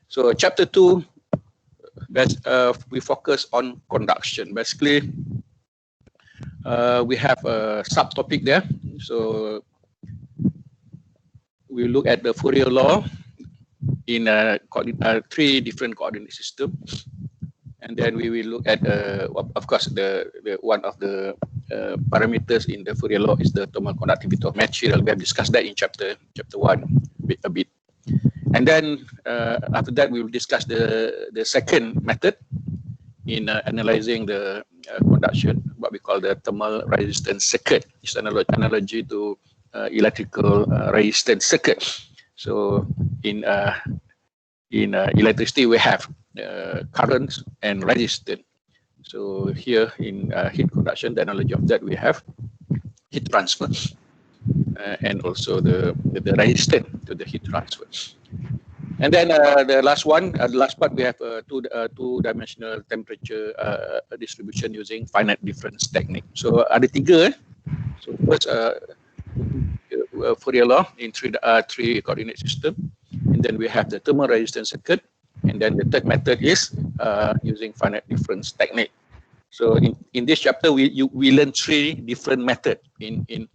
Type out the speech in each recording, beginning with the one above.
So chapter 2, we focus on conduction. Basically, we have a subtopic there. So we look at the Fourier law in 3 different coordinate systems. And then we will look at, of course, the one of the parameters in the Fourier law is the thermal conductivity of material. We have discussed that in chapter 1 a bit. And then after that, we will discuss the second method in analyzing the conduction, what we call the thermal resistance circuit. It's an analogy to electrical resistance circuit. So in electricity, we have currents and resistance. So here in heat conduction, the analogy of that, we have heat transfer and also the resistance to the heat transfer. And then the last part, we have two-dimensional temperature distribution using finite difference technique. So ada 3. So first, Fourier law in 3 coordinate system, and then we have the thermal resistance circuit, and then the third method is using finite difference technique. So in this chapter, we learn 3 different methods in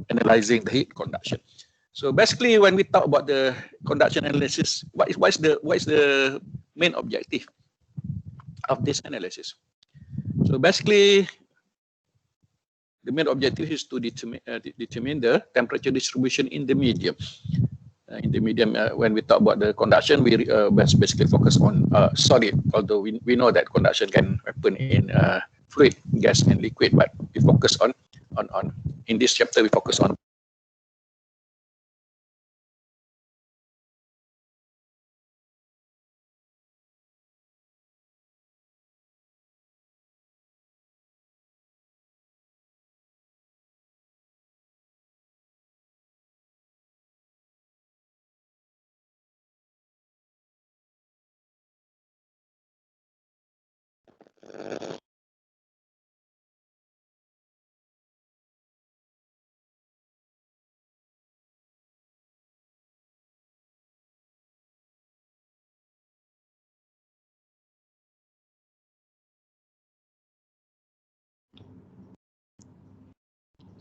analyzing the heat conduction. So basically, when we talk about the conduction analysis, what is the main objective of this analysis? So basically, the main objective is to determine the temperature distribution in the medium. When we talk about the conduction, we basically focus on solid, although we know that conduction can happen in fluid, gas, and liquid, but we focus on in this chapter, we focus on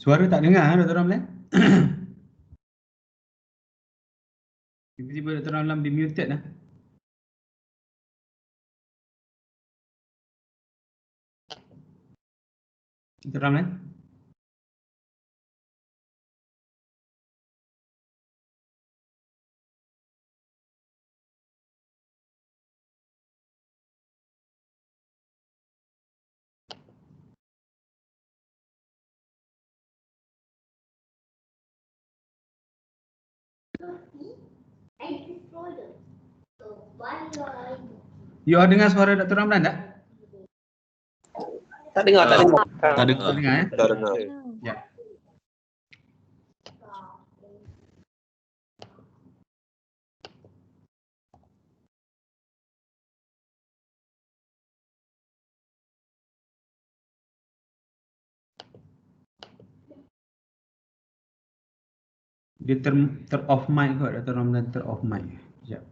Suara tak dengar, Dr. Ramlan? Tiba-tiba Dr. Ramlan di-muted lah. Dr. Ramlan? You dengar suara Dr. Ramlan tak? Tak dengar. Tak dengar ya? Tak dengar. Ya. Dia ter-off mic kot, Dr. Ramlan ter-off mic. Sekejap.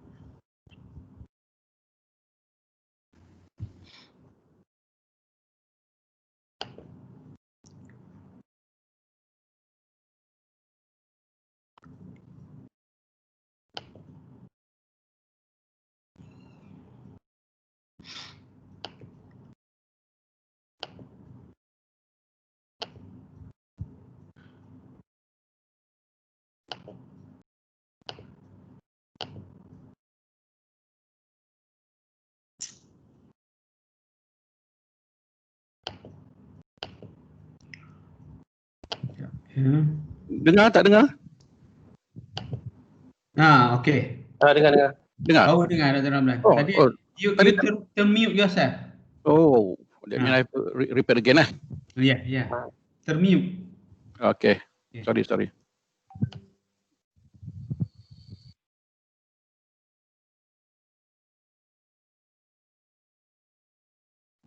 dengar tak dengar? Okey. Dengar. Dengar. Oh, dengar Dr. Ramlan. Tadi you termute yourself. Oh, that means I have to repair again lah. Ya. Termute. Okay. Sorry.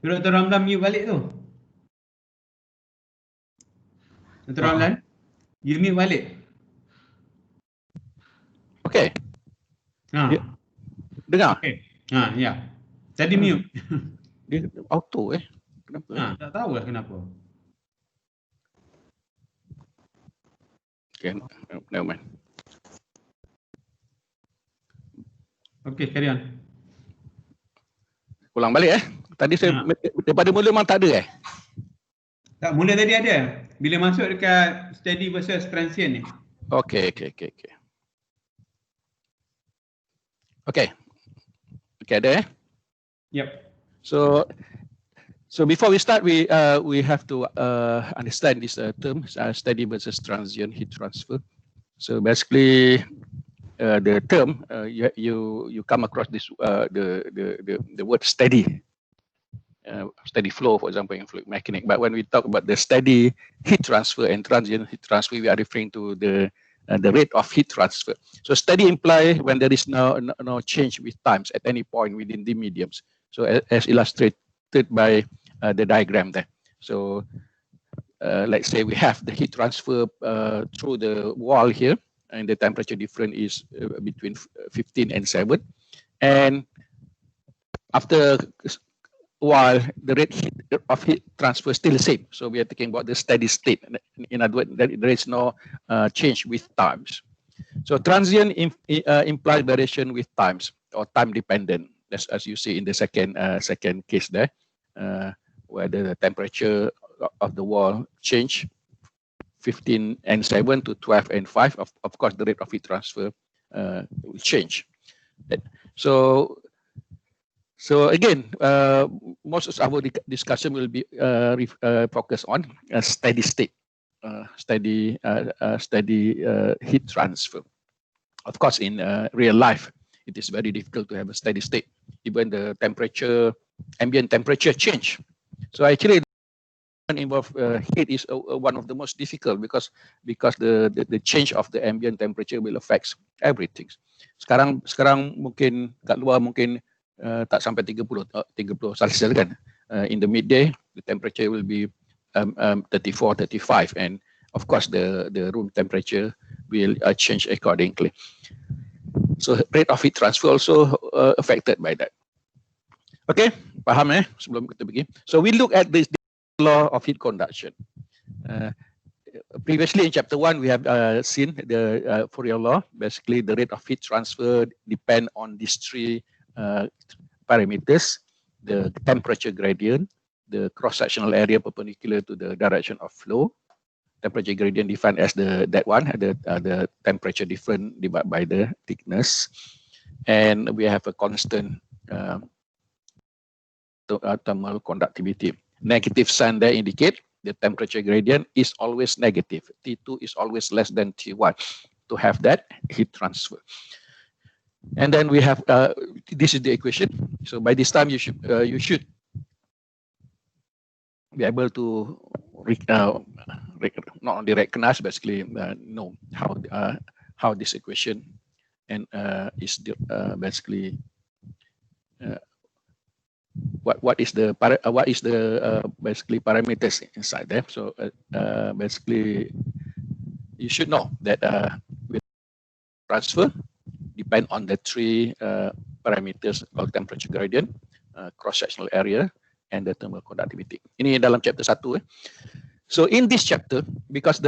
Dr. Ramlan mute balik tu. Dr. Ramlan, you mute balik. Okay. Ya. Dengar? Okay. Ya. Tadi mute. Dia auto Kenapa? Tak tahu lah kenapa. Okay, never mind. Okay, carry on. Ulang balik Tadi saya daripada mula memang tak ada Tak, mula tadi ada. Bila masuk dekat steady versus transient ni. Okay, ada Yep. So before we start, we have to understand this term, steady versus transient heat transfer. So basically, the term you come across this the word steady, steady flow, for example, in fluid mechanics. But when we talk about the steady heat transfer and transient heat transfer, we are referring to the rate of heat transfer. So steady implies when there is no change with times at any point within the mediums. So as illustrated by the diagram there. So let's say we have the heat transfer through the wall here, and the temperature difference is between 15 and 7. And after a while, the rate of heat transfer is still the same. So we are talking about the steady state. In other words, there is no change with times. So transient implies variation with times or time dependent, as you see in the second case there, where the temperature of the wall change 15 and 7 to 12 and 5. Of course, the rate of heat transfer will change. So again, most of our discussion will be focused on a steady state, steady heat transfer. Of course, in real life, it is very difficult to have a steady state. Even the ambient temperature change. So actually, involve heat is one of the most difficult because the change of the ambient temperature will affect everything. Sekarang mungkin kat luar mungkin tak sampai 30 Celsius kan. In the midday, the temperature will be 34, 35, and of course the room temperature will change accordingly. So rate of heat transfer also affected by that. Okay, paham sebelum kita pergi. So we look at this law of heat conduction. Previously in chapter 1, we have seen the Fourier law. Basically, the rate of heat transfer depend on these three parameters: the temperature gradient, the cross-sectional area perpendicular to the direction of flow. Temperature gradient defined as the temperature difference divided by the thickness, and we have a constant thermal conductivity. Negative sign there indicate the temperature gradient is always negative. T2 is always less than T1 to have that heat transfer. And then we have this is the equation. So by this time you should be able to not only recognize, basically know how this equation and is basically what is the basically parameters inside there. So basically you should know that with transfer depend on the three parameters called temperature gradient, cross-sectional area, and the thermal conductivity. Ini dalam chapter 1. So in this chapter, because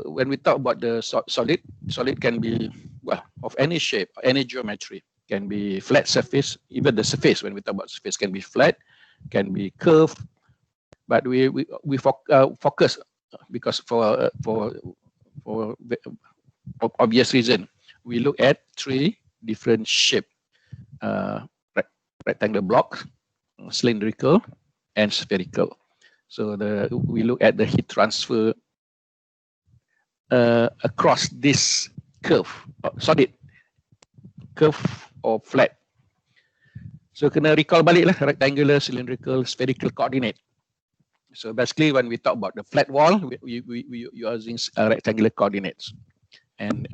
when we talk about the solid can be, well, of any shape, any geometry, can be flat surface. Even the surface, when we talk about surface, can be flat, can be curved. But we focus because for obvious reason, we look at three different shape: rectangular block, cylindrical, and spherical. So we look at the heat transfer across this curve, solid curve or flat. So kena recall balik lah rectangular, cylindrical, spherical coordinate. So basically when we talk about the flat wall, we using rectangular coordinates, and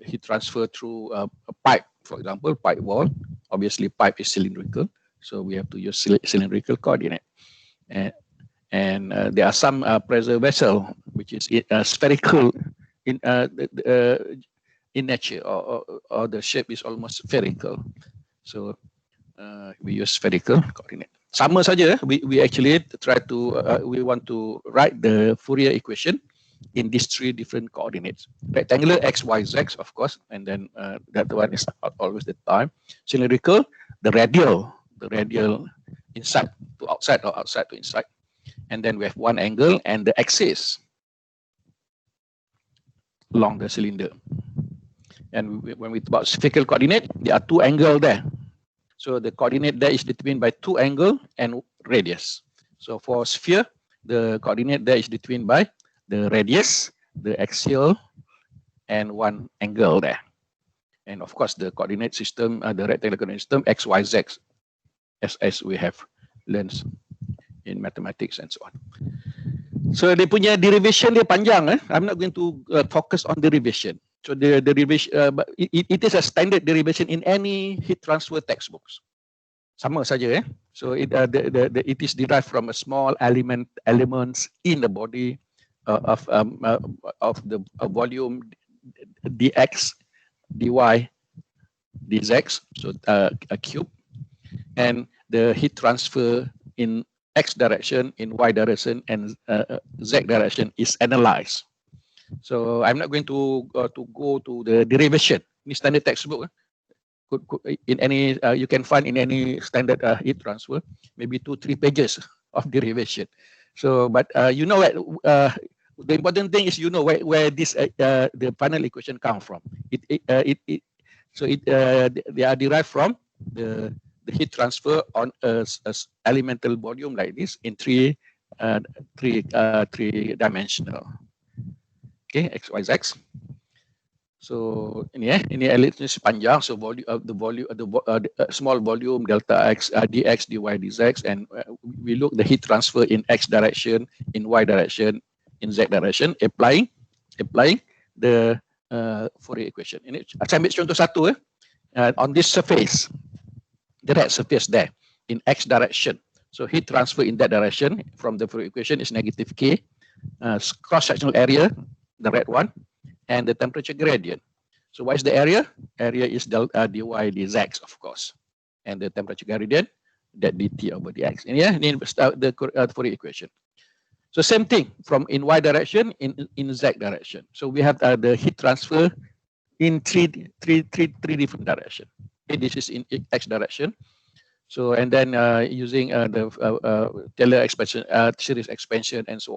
heat transfer through a pipe, for example, pipe wall. Obviously pipe is cylindrical, so we have to use cylindrical coordinate. And there are some pressure vessel which is spherical in nature, or the shape is almost spherical. So we use spherical coordinate. Sama saja, we actually try to, we want to write the Fourier equation in these three different coordinates. Rectangular x, y, z, of course, and then that one is always the time. Cylindrical, the radial inside to outside or outside to inside. And then we have one angle and the axis along the cylinder. And when we talk about spherical coordinate, there are two angles there. So the coordinate there is determined by two angle and radius. So for sphere, the coordinate there is determined by the radius, the axial, and one angle there. And of course, the coordinate system, the rectangular coordinate system, x, y, z, as we have learned in mathematics and so on. So dia punya derivation dia panjang. I'm not going to focus on derivation. So the derivation, it is a standard derivation in any heat transfer textbooks. Sama saja. So it is derived from a small elements in the body of the volume dx, dy, dz. So a cube, and the heat transfer in x direction, in y direction, and z direction is analyzed. So I'm not going to go to the derivation. Ini standard textbook. Could in any you can find in any standard heat transfer, maybe 2-3 pages of derivation. So, but you know what? The important thing is you know where this the final equation come from. They are derived from the heat transfer on a elemental volume like this in three dimensional. Okay, x, y, z. So ini ellipse panjang. So small volume delta x, dx, dy, dz, and we look the heat transfer in x direction, in y direction, in z direction, applying the Fourier equation. Ini saya ambil contoh satu on this surface, the red surface there in x direction. So heat transfer in that direction from the Fourier equation is negative k. Cross-sectional area, the red one, and the temperature gradient. So what is the area? Area is delta dy dz, of course, and the temperature gradient, that dt over dx. And ini the Fourier equation. So same thing from in y direction, in z direction. So we have the heat transfer in three different directions. Okay, this is in x direction. So and then using the Taylor expansion, series expansion, and so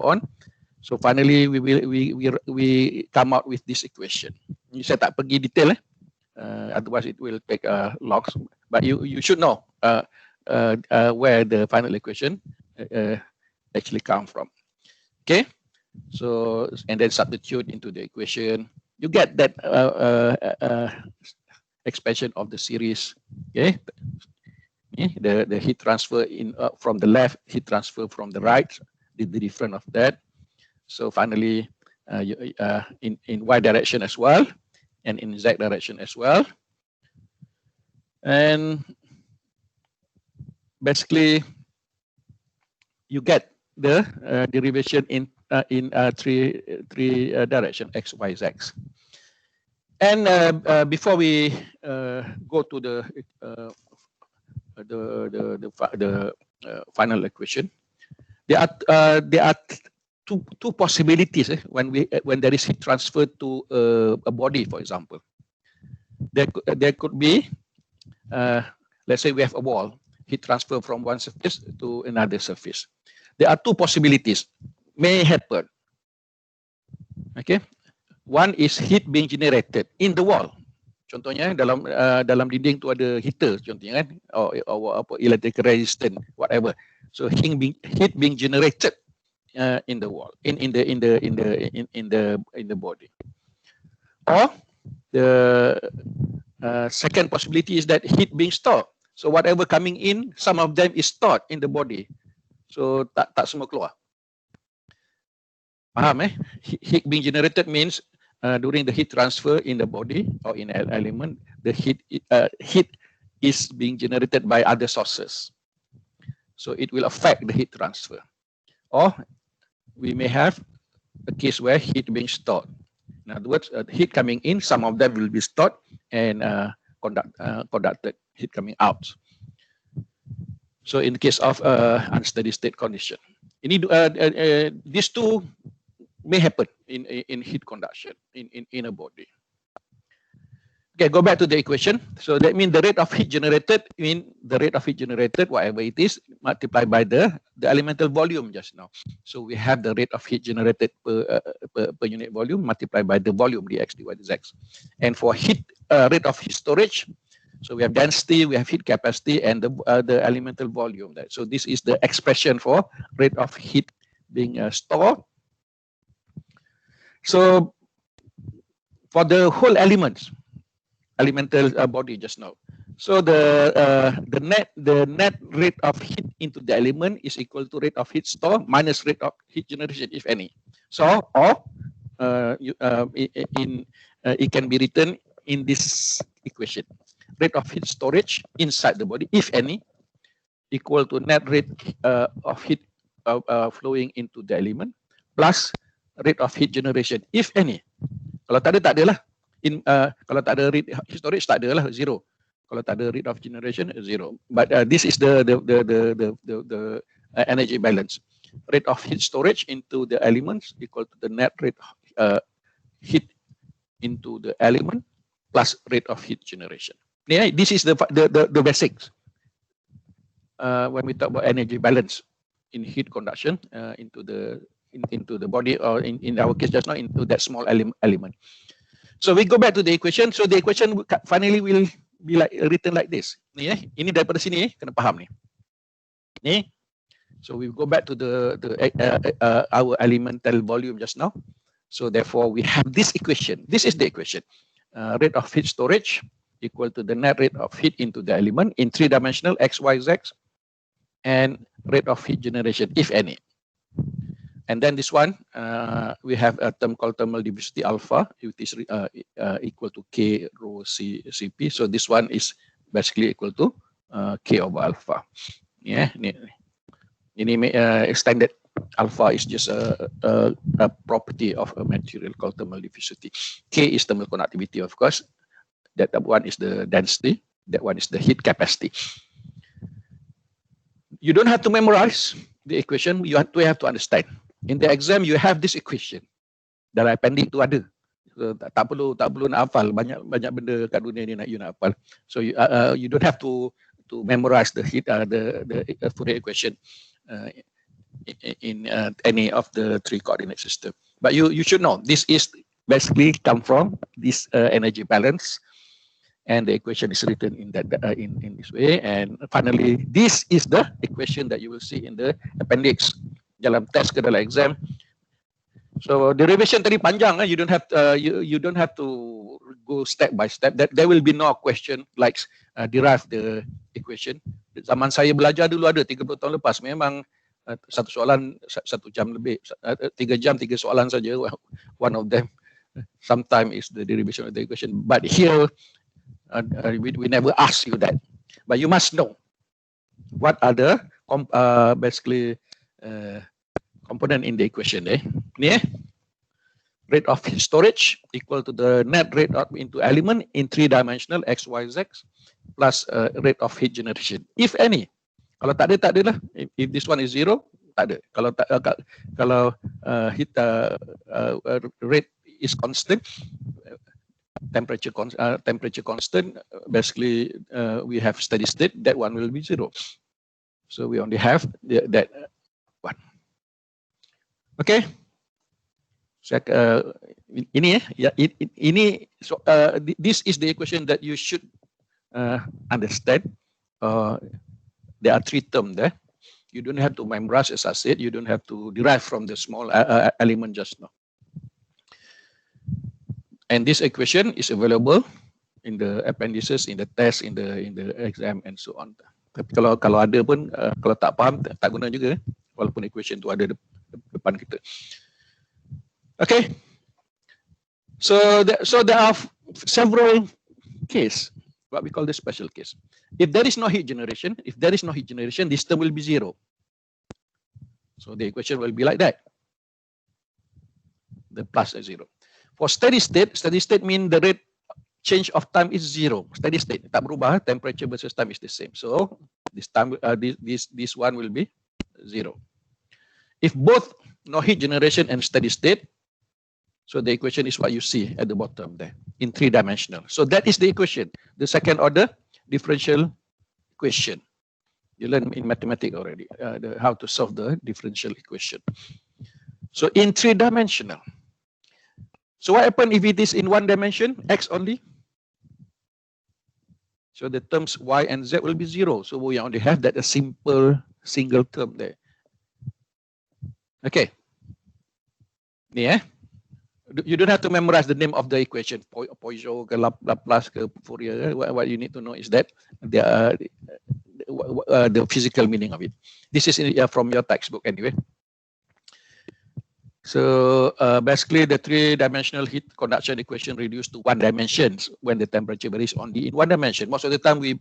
on. So finally, we come out with this equation. Saya tak pergi detail, otherwise it will take logs. But you should know where the final equation actually come from. Okay, so and then substitute into the equation. You get that expansion of the series. Okay, the heat transfer in from the left, heat transfer from the right, the difference of that. So finally, in y direction as well, and in z direction as well, and basically you get the derivation in three direction, x, y, z. And before we go to the final equation, there are two possibilities when there is heat transfer to a body, for example. There could be, let's say we have a wall, heat transfer from one surface to another surface. There are two possibilities may happen. Okay, one is heat being generated in the wall. Contohnya dalam dinding tu ada heater, contohnya kan, or electrical resistant, whatever. So heat being generated in the wall, in the body. Or the second possibility is that heat being stored. So whatever coming in, some of them is stored in the body. So tak semua keluar. Faham Heat being generated means during the heat transfer in the body or in an element, the heat is being generated by other sources. So it will affect the heat transfer. Or we may have a case where heat being stored. In other words, heat coming in, some of them will be stored and conducted heat coming out. So in case of unsteady state condition, these two may happen in heat conduction in a body. Okay, go back to the equation. So that means the rate of heat generated, whatever it is, multiplied by the elemental volume just now. So we have the rate of heat generated per unit volume multiplied by the volume dx dy dx. And for heat rate of heat storage, so we have density, we have heat capacity, and the elemental volume. So this is the expression for rate of heat being stored. So for the whole elemental body just now, so the net rate of heat into the element is equal to rate of heat stored minus rate of heat generation, if any. So it can be written in this equation: rate of heat storage inside the body, if any, equal to net rate of heat flowing into the element plus rate of heat generation, if any. Kalau tak ada, tak ada lah. Kalau tak ada rate storage, tak ada lah, zero. Kalau tak ada rate of generation, zero. But this is the energy balance. Rate of heat storage into the elements equal to the net rate heat into the element plus rate of heat generation. Yeah, this is the basics. When we talk about energy balance in heat conduction into the body, or in our case just now, into that small element. So we go back to the equation. So the equation finally will be written like this. Ni ini daripada sini kena faham ni. Ni. So we go back to our elemental volume just now. So therefore we have this equation. This is the equation. Rate of heat storage equal to the net rate of heat into the element in three-dimensional x, y, z, and rate of heat generation, if any. And then this one, we have a term called thermal diffusivity alpha, which is equal to K rho Cp. So this one is basically equal to K over alpha. Yeah, ini standard alpha is just a property of a material called thermal diffusivity. K is thermal conductivity, of course. That one is the density. That one is the heat capacity. You don't have to memorize the equation. You have to understand. In the exam, you have this equation. Dalam appendix tu ada. So, tak perlu nak hafal. Banyak benda kat dunia ni you nak hafal. So you don't have to memorize the Fourier equation in any of the three coordinate system. But you should know this is basically come from this energy balance, and the equation is written in this way. And finally, this is the equation that you will see in the appendix. Dalam test ke dalam exam. So derivation tadi panjang, you don't have to go step by step. That there will be no question like derive the equation. Zaman saya belajar dulu ada 30 tahun lepas, memang satu soalan 1 jam lebih, 3 jam 3 soalan saja. One of them sometimes is the derivation of the equation. But here we never ask you that. But you must know what are the basically component in the equation. Rate of heat storage equal to the net rate of into element in three-dimensional x, y, z plus rate of heat generation, if any. Kalau tak ada lah. If this one is zero, tak ada. Kalau heat rate is constant, temperature constant, basically we have steady state, that one will be zero. So we only have that one. Okay. So, this is the equation that you should understand. There are 3 terms there. You don't have to memorize, as I said. You don't have to derive from the small element just now. And this equation is available in the appendices, in the test, in the exam, and so on. Tapi kalau ada pun, kalau tak faham, tak guna juga. Walaupun equation tu ada depan kita. Okay. So there are several cases, what we call the special case. If there is no heat generation, this term will be zero. So the equation will be like that. The plus is zero. For steady state means the rate change of time is zero, steady state. Tak berubah, temperature versus time is the same. So this time, this one will be zero. If both no heat generation and steady state, so the equation is what you see at the bottom there in 3-dimensional. So that is the equation, the second order differential equation. You learn in mathematics already how to solve the differential equation. So in 3-dimensional. So what happens if it is in 1 dimension, x only? So the terms y and z will be 0. So we only have that a simple single term there. Okay. Yeah. You don't have to memorize the name of the equation, Poisson, Laplace, Fourier. What you need to know is that the physical meaning of it. This is from your textbook anyway. So basically, the 3-dimensional heat conduction equation reduced to 1 dimension when the temperature varies only in 1 dimension. Most of the time, we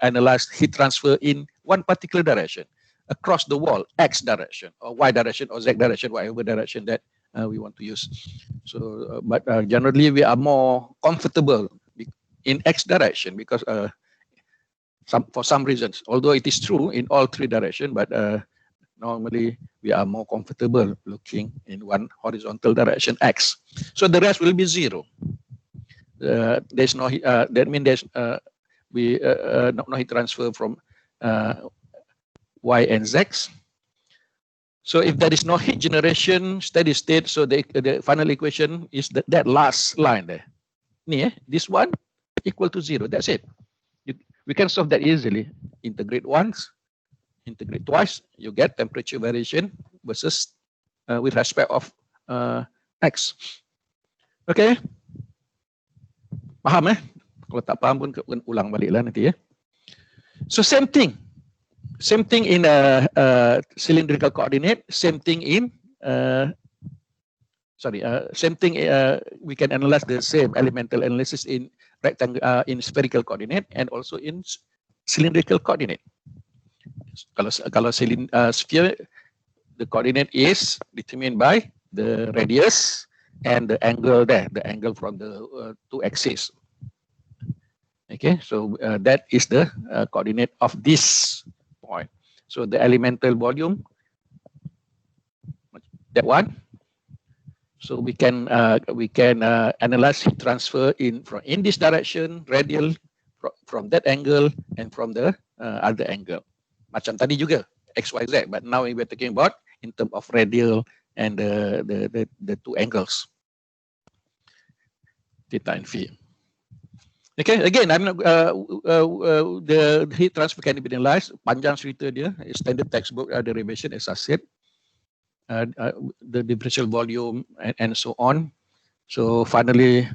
analyze heat transfer in one particular direction, across the wall, x direction or y direction or z direction, whatever direction that we want to use. So, but generally we are more comfortable in x direction because for some reasons, although it is true in all 3 directions, but normally we are more comfortable looking in one horizontal direction, x. So the rest will be 0. There's no that means there's no heat transfer from y and z. So if there is no heat generation, steady state, so the final equation is that last line there. This one equal to 0. That's it. We can solve that easily. Integrate once, integrate twice, you get temperature variation versus with respect of x. Okay? Paham Kalau tak paham pun ulang balik lah nanti So same thing. Same thing in cylindrical coordinate, same thing in same thing we can analyze the same elemental analysis in rectangle in spherical coordinate and also in cylindrical coordinate. Kalau sphere, the coordinate is determined by the radius and the angle there, the angle from the 2 axes. Okay, so that is the coordinate of this point. So the elemental volume, that one. So we can analyze heat transfer in this direction, radial, from that angle and from the other angle. Macam tadi juga x, y, z. But now we're talking about in terms of radial and the 2 angles, theta and phi. Okay, again, I'm not, the heat transfer can be analyzed. Panjang cerita dia, standard textbook derivation as I said, the differential volume and so on. So finally,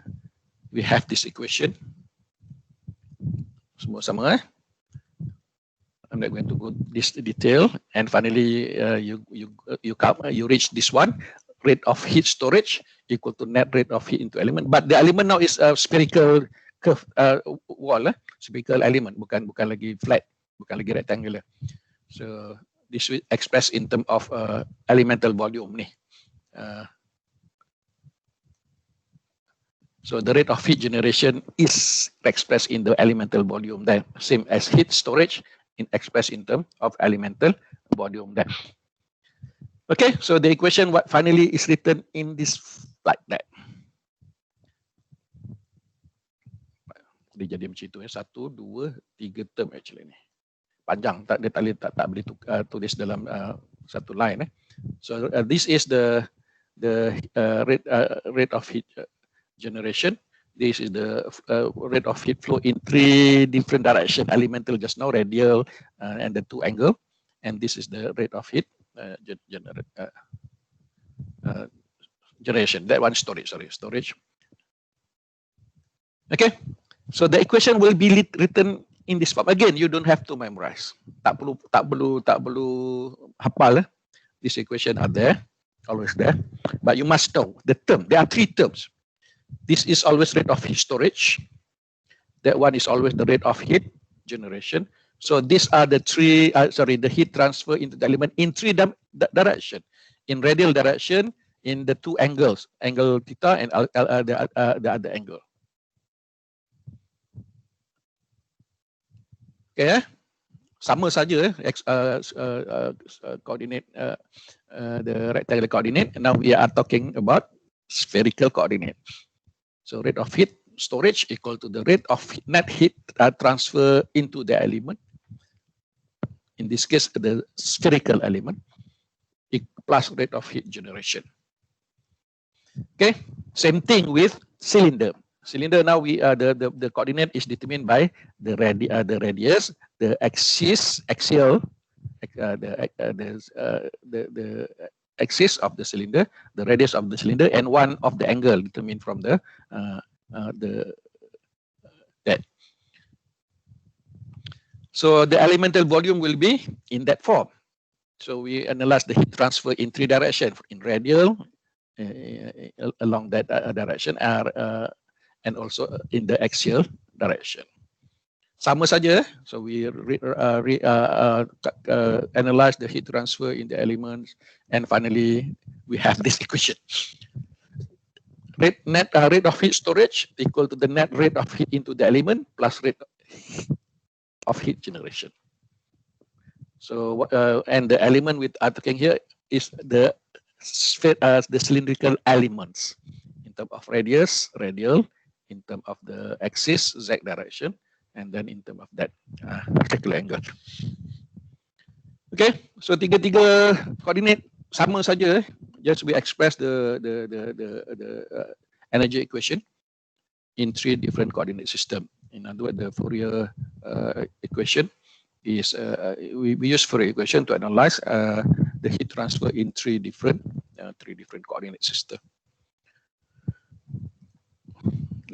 we have this equation. Semua sama I'm not going to go this detail. And finally, you reach this one, rate of heat storage equal to net rate of heat into element. But the element now is a spherical curve wall, spherical element, bukan lagi flat, bukan lagi rectangular. So this will express in terms of elemental volume ni. So the rate of heat generation is expressed in the elemental volume there, same as heat storage expressed in terms of elemental volume there. Okay, so the equation what finally is written in this like that. Dia jadi macam itu 1, 2, 3 term actually ni. Panjang, tak boleh tulis dalam satu line. So this is the rate of heat generation. This is the rate of heat flow in 3 different directions. Elemental just now, radial, and the 2 angle. And this is the rate of heat generation. That one storage. Okay. So the equation will be written in this form. Again, you don't have to memorize. Tak perlu hafal. This equation are there, always there. But you must know the term. There are 3 terms. This is always rate of heat storage. That one is always the rate of heat generation. So these are the 3, the heat transfer into the element in 3 direction. In radial direction, in the two angles, angle theta and the other angle. Okay, sama saja coordinate, the rectangular coordinate. Now we are talking about spherical coordinate. So rate of heat storage equal to the rate of net heat transfer into the element. In this case, the spherical element plus rate of heat generation. Okay, same thing with cylinder. Cylinder now the coordinate is determined by the radius, the axial, the axis of the cylinder, the radius of the cylinder, and one of the angle determined from that. So the elemental volume will be in that form. So we analyze the heat transfer in three directions, in radial, along that direction, and also in the axial direction. Sama saja. So we analyze the heat transfer in the elements, and finally we have this equation. Rate of heat storage equal to the net rate of heat into the element plus rate of heat generation. So and the element with talking here is the cylindrical elements in terms of radius, radial, in terms of the axis, z direction, and then in terms of that particular angle. Okay, so tiga-tiga coordinate sama saja. Just we express the energy equation in three different coordinate system. In other words, the Fourier equation is we use Fourier equation to analyze the heat transfer in three different coordinate system.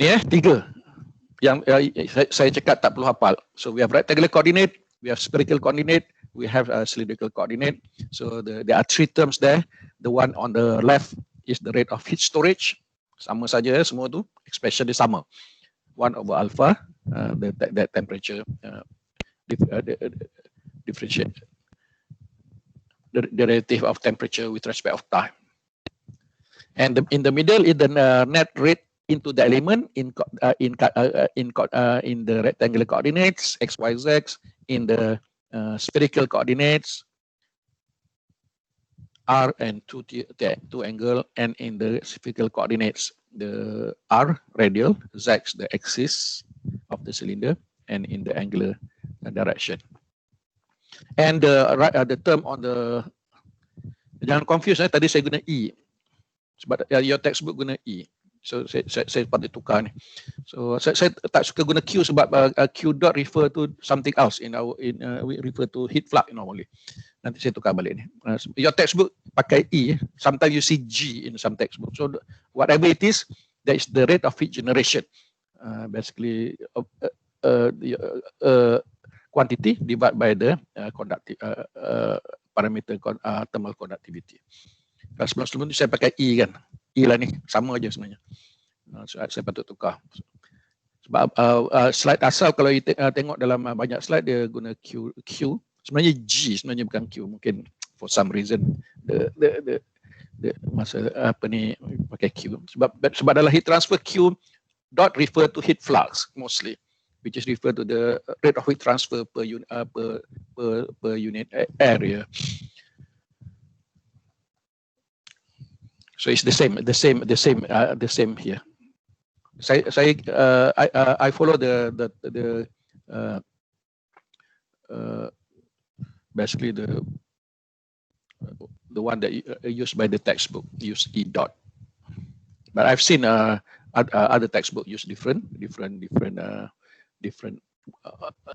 Ni tiga yang saya cakap tak perlu hafal. So we have rectangular coordinate, we have spherical coordinate, we have cylindrical coordinate. So there are three terms there. The one on the left is the rate of heat storage. Sama saja semua tu, expression dia sama. 1 over alpha, that temperature differentiate the derivative of temperature with respect of time. And in the middle is the net rate into the element in the rectangular coordinates x, y, z, in the spherical coordinates r and two angle, and in the spherical coordinates the r radial, z the axis of the cylinder, and in the angular direction. And the term on the, jangan confuse tadi saya guna E sebab your textbook guna E. So saya patut tukar ni. So saya tak suka guna Q sebab Q dot refer to something else we refer to heat flux normally. Nanti saya tukar balik ni. Your textbook pakai E, sometimes you see G in some textbook. So whatever it is, that is the rate of heat generation. Basically quantity divided by the conductive parameter thermal conductivity. Kalau sebelum saya pakai E kan, E lah ni sama aja sebenarnya. Saya patut tukar. Sebab slide asal kalau tengok dalam banyak slide dia guna Q, sebenarnya G, sebenarnya bukan Q. Mungkin for some reason the masa apa ni pakai Q. Sebab dalam heat transfer Q dot refer to heat flux mostly, which is refer to the rate of heat transfer per unit area. So it's the same here. I follow the basically the one that used by the textbook, use E dot. But I've seen other textbook use different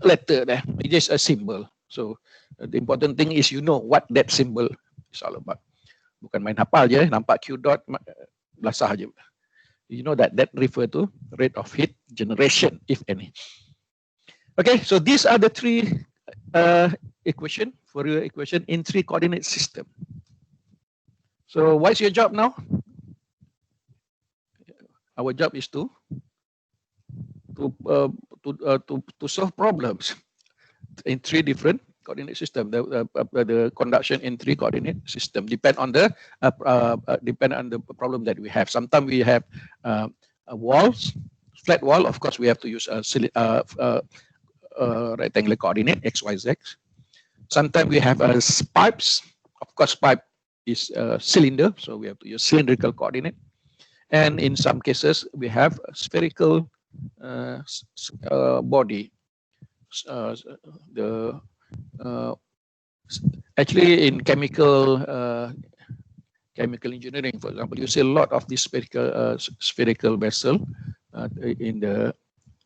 letter there. It's just a symbol. So the important thing is you know what that symbol is all about. Bukan main hafal je, nampak Q dot belasah je. You know that refer to rate of heat generation, if any. Okay, so these are the three Fourier equation in three coordinate system. So what's your job now? Our job is to solve problems in three different coordinate system. The conduction in 3 coordinate system depend on the problem that we have. Sometimes we have walls, flat wall. Of course, we have to use a rectangular coordinate x, y, z. Sometimes we have pipes. Of course, pipe is a cylinder, so we have to use cylindrical coordinate. And in some cases, we have a spherical body. Actually, in chemical engineering, for example, you see a lot of this spherical vessel in the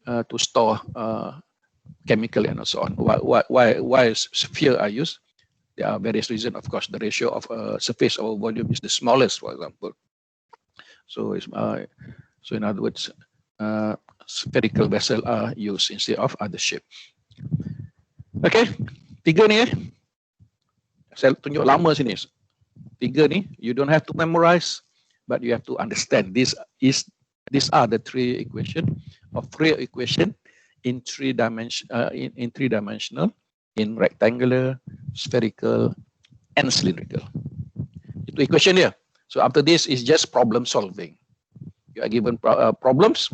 to store chemical and so on. Why sphere are used? There are various reasons. Of course, the ratio of surface over volume is the smallest, for example. So in other words, spherical vessel are used instead of other shape. Okay, 3 ni saya tunjuk lama sini. 3 ni you don't have to memorize, but you have to understand. These are the 3 equation of Fourier equation in 3 dimension in 3-dimensional, in rectangular, spherical, and cylindrical. Itu equation dia. So after this is just problem solving. You are given problems,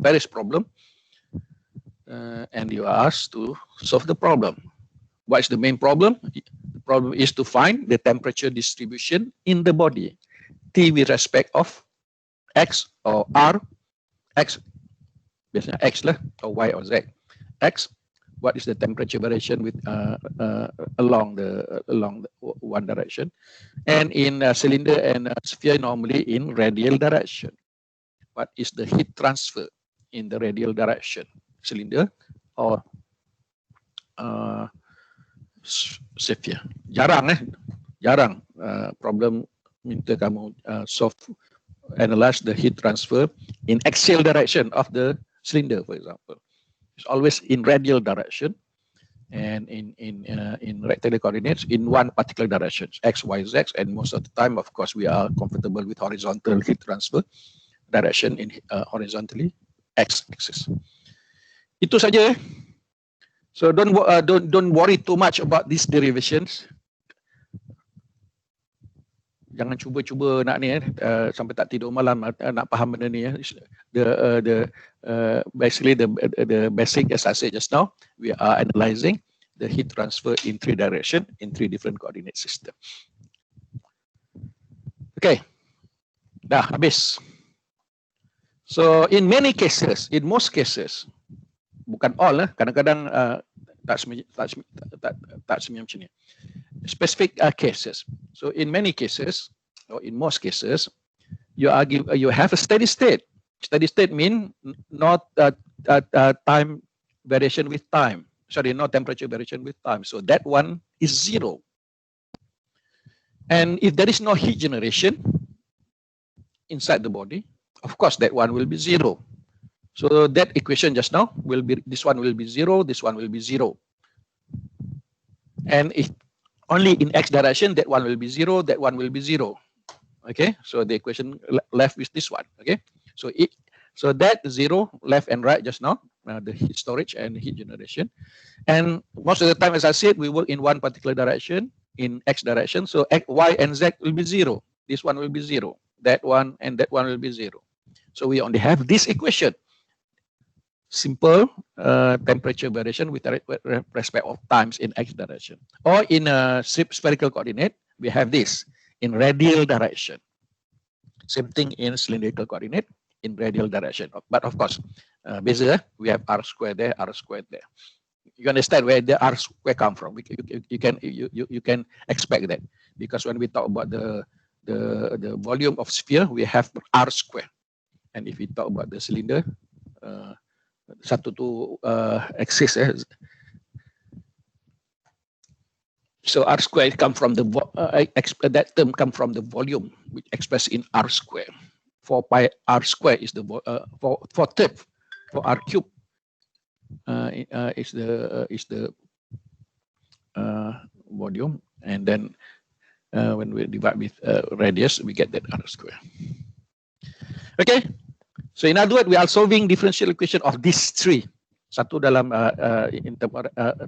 various problem, and you are asked to solve the problem. What is the main problem? The problem is to find the temperature distribution in the body, T with respect of X or R, X, biasanya X lah, or Y or Z. X, what is the temperature variation with along the one direction, and in cylinder and sphere normally in radial direction. What is the heat transfer in the radial direction? Cylinder or sphere. Jarang problem minta kamu analyze the heat transfer in axial direction of the cylinder, for example. It's always in radial direction, and in rectangular coordinates in one particular direction, x, y, z, and most of the time, of course, we are comfortable with horizontal heat transfer direction in horizontally x-axis. Itu saja. So don't worry too much about these derivations. Jangan cuba-cuba nak ni sampai tak tidur malam nak faham benda ni. Basically the basic, as I said just now, we are analyzing the heat transfer in 3 direction in 3 different coordinate system. Okay, dah habis. So in many cases, in most cases, bukan all, kadang-kadang tak semua macam ni. Specific cases. So in many cases, or in most cases, you have a steady state. Steady state mean not time variation with time. Sorry, not temperature variation with time. So that one is 0. And if there is no heat generation inside the body, of course that one will be 0. So that equation just now will be, this one will be 0, this one will be 0. And if only in x direction, that one will be 0, that one will be 0. Okay, so the equation left with this one. Okay, so that 0 left and right just now, the heat storage and heat generation. And most of the time, as I said, we work in one particular direction, in x direction. So x, y, and z will be 0. This one will be 0. That one and that one will be 0. So we only have this equation. Simple temperature variation with respect of times in x direction. Or in a spherical coordinate, we have this in radial direction. Same thing in cylindrical coordinate in radial direction. But of course, beza, we have r squared there, r squared there. You understand where the r square come from? You can expect that, because when we talk about the volume of sphere, we have r square, and if we talk about the cylinder, satu tu axis. So r square come from the that term come from the volume, which expressed in r square. 4 pi r square is the for third, for r cube is the volume, and then when we divide with radius, we get that r square. Okay. So in other words, we are solving differential equation of these 3. Satu dalam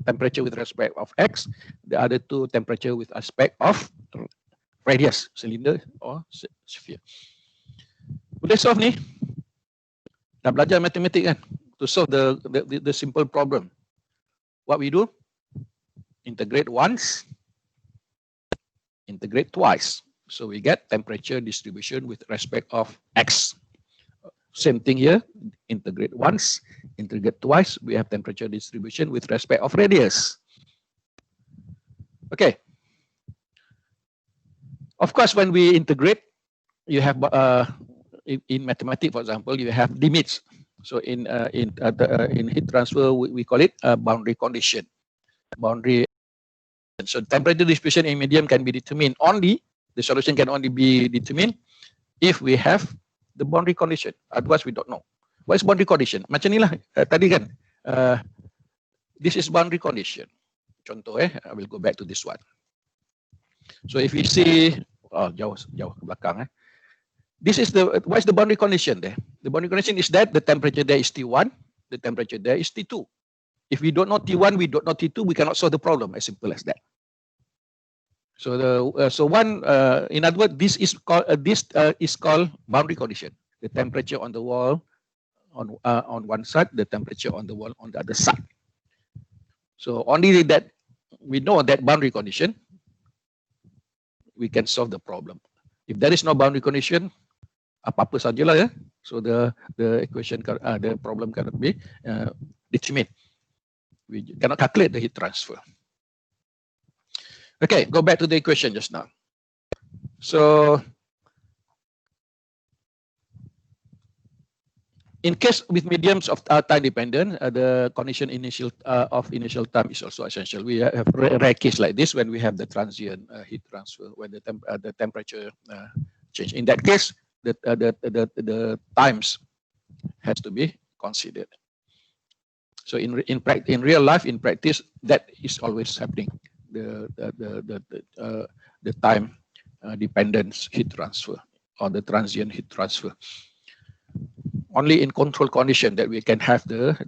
temperature with respect of X, the other two temperature with aspect of radius, cylinder or sphere. Boleh solve ni? Dah belajar matematik kan? To solve the simple problem. What we do? Integrate once, integrate twice. So we get temperature distribution with respect of X. Same thing here, integrate once, integrate twice, we have temperature distribution with respect of radius. Okay. Of course, when we integrate, you have in mathematics, for example, you have limits. So in heat transfer, we call it a boundary condition. Boundary. So temperature distribution in medium can be determined only. The solution can only be determined if we have the boundary condition. Otherwise, we don't know. What is boundary condition? Macam ni lah tadi kan. This is boundary condition. Contoh I will go back to this one. So if we see, jauh ke belakang This is what is the boundary condition there? The boundary condition is that the temperature there is T1, the temperature there is T2. If we don't know T1, we don't know T2, we cannot solve the problem. As simple as that. So in other words, this is called boundary condition. The temperature on the wall on one side, the temperature on the wall on the other side. So only that we know that boundary condition, we can solve the problem. If there is no boundary condition, apa-apa sajalah ya. So the equation, the problem cannot be determined. We cannot calculate the heat transfer. Okay, go back to the equation just now. So, in case with mediums of time dependent, the condition of initial time is also essential. We have rare case like this when we have the transient heat transfer, when the temperature change. In that case, the times has to be considered. So in real life, in practice, that is always happening. The time dependence heat transfer or the transient heat transfer. Only in control condition that we can have the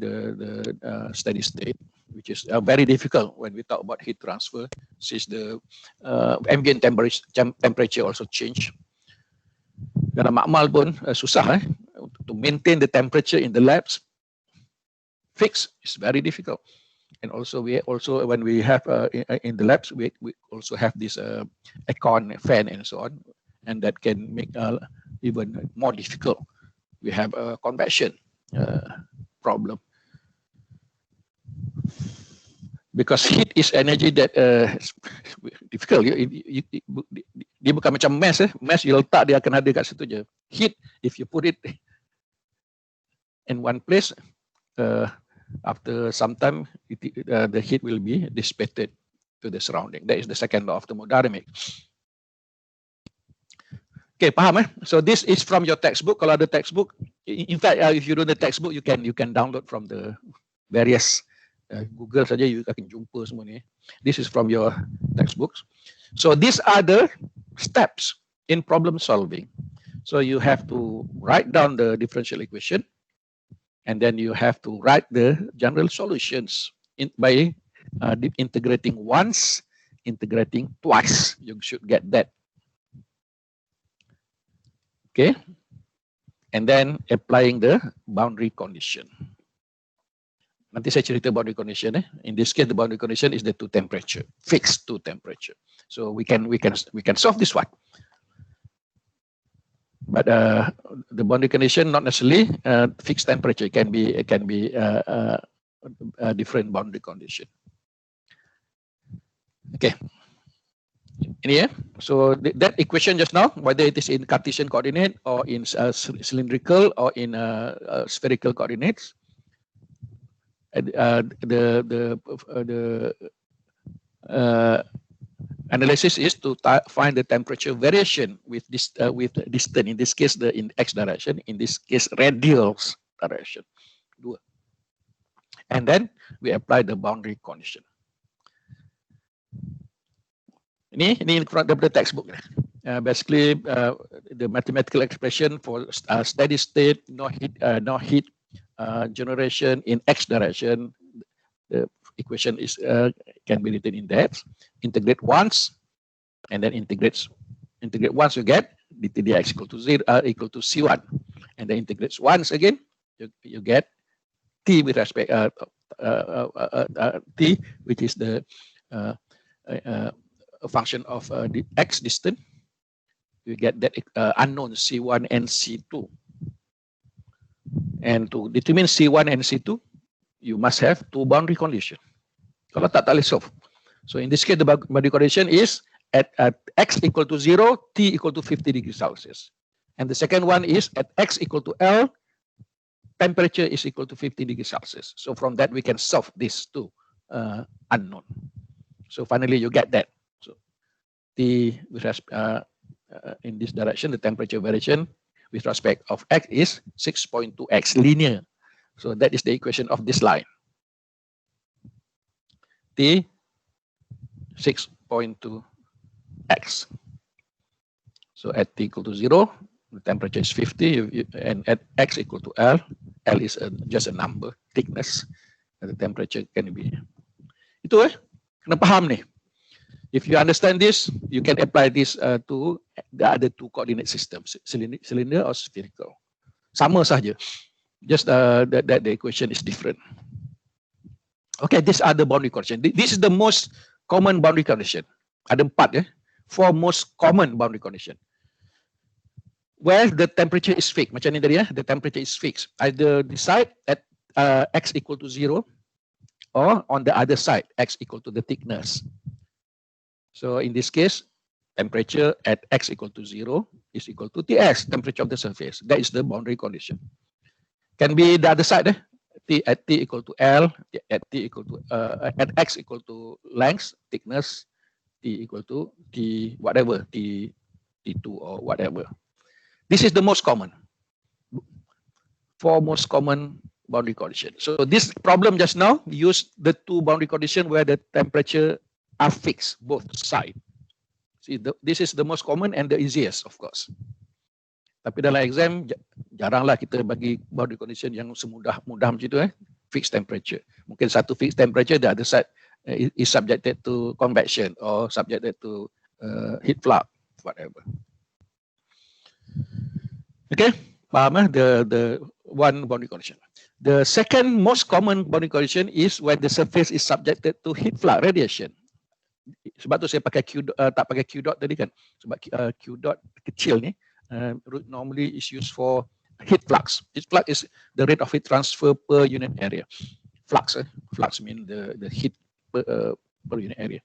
steady state, which is very difficult when we talk about heat transfer, since the ambient temperature also change. Dalam makmal pun susah to maintain the temperature in the labs. Fix is very difficult. And also when we have in the labs, we also have this aircon fan and so on, and that can make even more difficult. We have a convection problem because heat is energy that difficult. Dia bukan macam mass. Mass you letak dia akan ada kat situ je. Heat, if you put it in one place, after some time, the heat will be dissipated to the surrounding. That is the second law of thermodynamics. Okay, faham So this is from your textbook. Kalau ada textbook, in fact, if you do the textbook, you can download from the various Google saja, you akan jumpa semua ni. This is from your textbooks. So these are the steps in problem solving. So you have to write down the differential equation. And then you have to write the general solutions by integrating once, integrating twice. You should get that. Okay. And then applying the boundary condition. Nanti saya cerita boundary condition. In this case, the boundary condition is the two temperature, fixed two temperature. So we can solve this one. But the boundary condition not necessarily fixed temperature. It can be a different boundary condition. Okay. Ini So that equation just now, whether it is in Cartesian coordinate or in cylindrical or in spherical coordinates, the analysis is to find the temperature variation with this with distance. In this case, in x direction. In this case, radial direction. And then we apply the boundary condition. Ini daripada textbook. Basically, the mathematical expression for steady state, no heat generation in x direction, the equation is can be written in that. Integrate once, and then integrate once, you get dt dx equal to 0 equal to c1, and then integrates once again, you get t with respect t, which is the a function of the x distance. You get that unknown c1 and c2. And to determine c1 and c2, you must have two boundary conditions. Kalau tak boleh solve. So in this case, the boundary condition is at x equal to 0, t equal to 50 degrees Celsius. And the second one is at x equal to L, temperature is equal to 50 degrees Celsius. So from that, we can solve these two unknown. So finally, you get that. So t with respect, in this direction, the temperature variation with respect of x is 6.2x linear. So that is the equation of this line. T 6.2x. So at t equal to 0, the temperature is 50, and at x equal to L, L is just a number, thickness, and the temperature can be. Itu kena paham nih. If you understand this, you can apply this to the other two coordinate systems, cylinder or spherical. Sama saja, just that the equation is different. Okay, these are the boundary condition. This is the most common boundary condition. Ada 4 4 most common boundary condition. Where the temperature is fixed, macam ni tadi the temperature is fixed. Either the side at x equal to 0, or on the other side, x equal to the thickness. So in this case, temperature at x equal to 0 is equal to Ts, temperature of the surface. That is the boundary condition. Can be the other side, T at t equal to L, at t equal to at x equal to length, thickness, t equal to t whatever, t2 or whatever. This is the most common. 4 most common boundary condition. So this problem just now used the 2 boundary condition where the temperature are fixed, both sides. See, this is the most common and the easiest, of course. Tapi dalam exam, jaranglah kita bagi boundary condition yang semudah-mudah macam itu, fixed temperature. Mungkin satu fixed temperature, the other side is subjected to convection or subjected to heat flux, whatever. Okay, paham the one boundary condition. The second most common boundary condition is when the surface is subjected to heat flux radiation. Sebab tu saya pakai tak pakai Q dot tadi kan. Sebab Q dot kecil ni normally is used for heat flux. Heat flux is the rate of heat transfer per unit area. Flux mean the heat per unit area.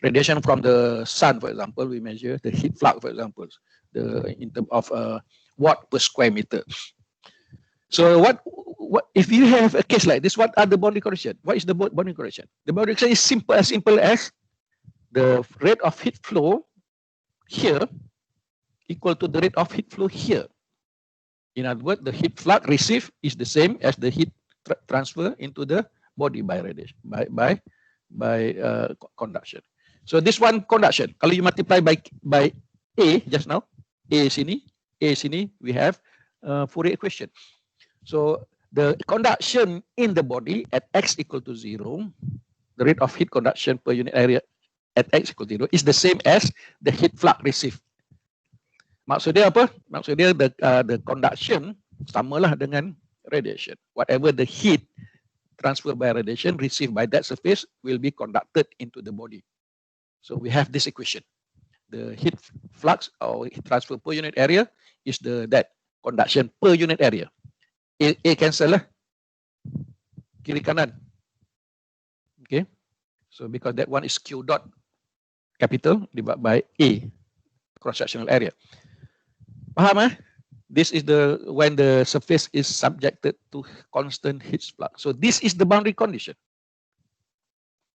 Radiation from the sun, for example, we measure the heat flux, for example, in terms of watt per square meter. So what if you have a case like this? What are the boundary condition? What is the boundary condition? The boundary condition is simple as the rate of heat flow here equal to the rate of heat flow here. In other words, the heat flux received is the same as the heat transfer into the body by radiation, by conduction. So this one conduction, kalau you multiply by A just now, A sini, we have Fourier equation. So the conduction in the body at x equal to 0, the rate of heat conduction per unit area at x equal to 0 is the same as the heat flux received. Maksud dia apa? Maksud dia the conduction samalah dengan radiation. Whatever the heat transferred by radiation received by that surface will be conducted into the body. So we have this equation. The heat flux or heat transfer per unit area is that conduction per unit area. A cancel lah. Kiri kanan. Okay. So because that one is Q dot capital divided by A, cross-sectional area. Paham This is when the surface is subjected to constant heat flux. So this is the boundary condition.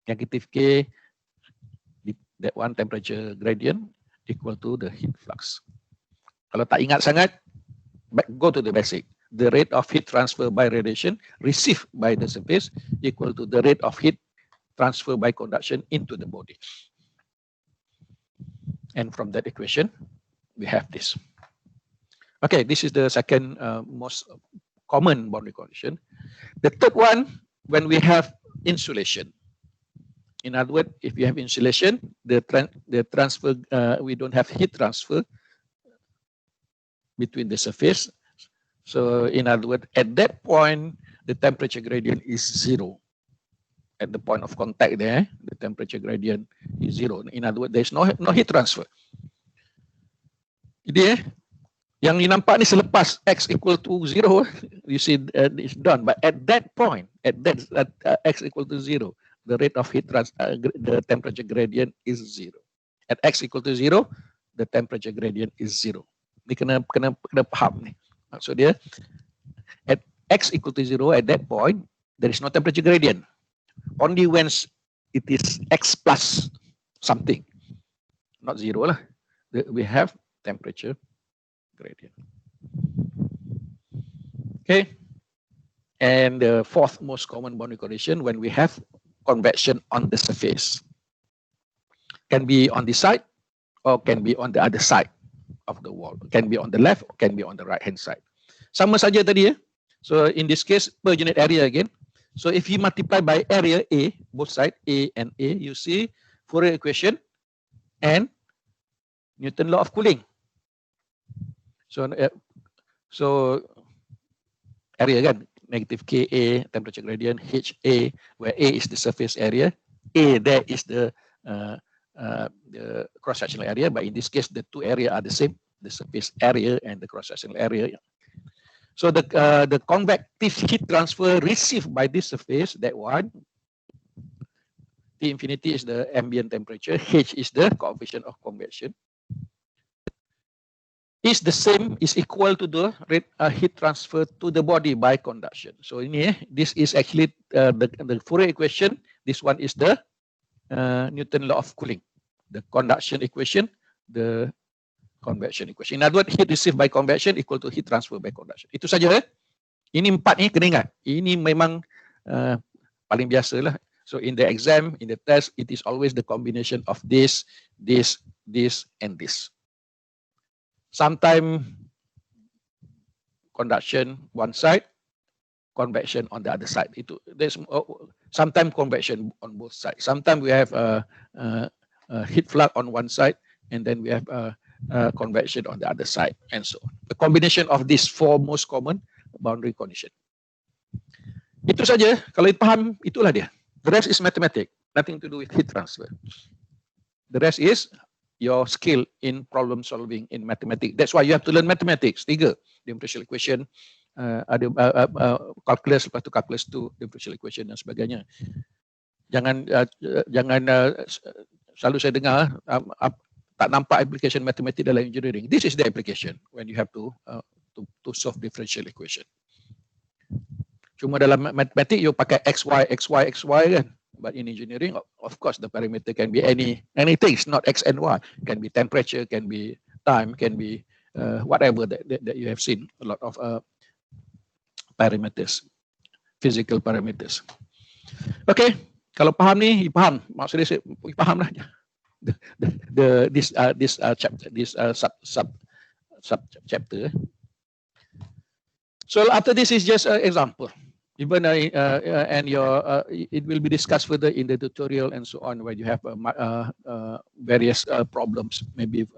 Negative K, that one temperature gradient equal to the heat flux. Kalau tak ingat sangat, go to the basic. The rate of heat transfer by radiation received by the surface equal to the rate of heat transfer by conduction into the body. And from that equation, we have this. Okay, this is the second most common boundary condition. The third one, when we have insulation. In other words, if you have insulation, the transfer, we don't have heat transfer between the surface. So in other words, at that point, the temperature gradient is 0. At the point of contact there, the temperature gradient is 0. In other words, there's no heat transfer. Jadi yang nampak ni selepas x equal to 0, you see it's done. But at that point, at that x equal to 0, the rate of heat transfer, the temperature gradient is 0. At x equal to 0, the temperature gradient is 0. Ni kena paham ni. Maksud dia, at x equal to 0, at that point, there is no temperature gradient. Only when it is x plus something, not 0 lah, we have temperature gradient. Okay. And the fourth most common boundary condition, when we have convection on the surface. Can be on this side or can be on the other side of the wall. Can be on the left or can be on the right hand side. Sama saja tadi ya. So in this case, per unit area again. So if you multiply by area A, both sides A and A, you see Fourier equation and Newton law of cooling. So area kan, negative Ka, temperature gradient, Ha, where A is the surface area, A there is the cross-sectional area, but in this case the two areas are the same, the surface area and the cross-sectional area. So the convective heat transfer received by this surface, that one, T infinity is the ambient temperature, H is the coefficient of convection, is the same, is equal to the rate heat transfer to the body by conduction. So ini, this is actually the Fourier equation. This one is the Newton law of cooling, the conduction equation, the convection equation. In other words, heat received by convection equal to heat transfer by conduction. Itu saja. Ini empat ni kena ingat. Ini memang paling biasa lah. So in the exam, in the test, it is always the combination of this, and this. Sometimes conduction one side, convection on the other side. There's sometimes convection on both sides. Sometimes we have a heat flux on one side, and then we have convection on the other side, and so on. The combination of these four most common boundary condition. Itu saja. Kalau paham, itulah dia. The rest is mathematics, nothing to do with heat transfer. The rest is your skill in problem solving in mathematics. That's why you have to learn mathematics. 3, differential equation, ada calculus, lepas tu calculus 2, differential equation dan sebagainya. Jangan selalu saya dengar tak nampak application matematik dalam engineering. This is the application when you have to solve differential equation. Cuma dalam matematik you pakai XY kan. But in engineering, of course, the parameter can be anything. It's not X and Y. Can be temperature, can be time, can be whatever that you have seen. A lot of parameters, physical parameters. Okay, kalau paham ni, paham. Maksudnya saya paham lah. This chapter, this sub chapter. So after this is just an example. Even and it will be discussed further in the tutorial and so on, where you have various problems, maybe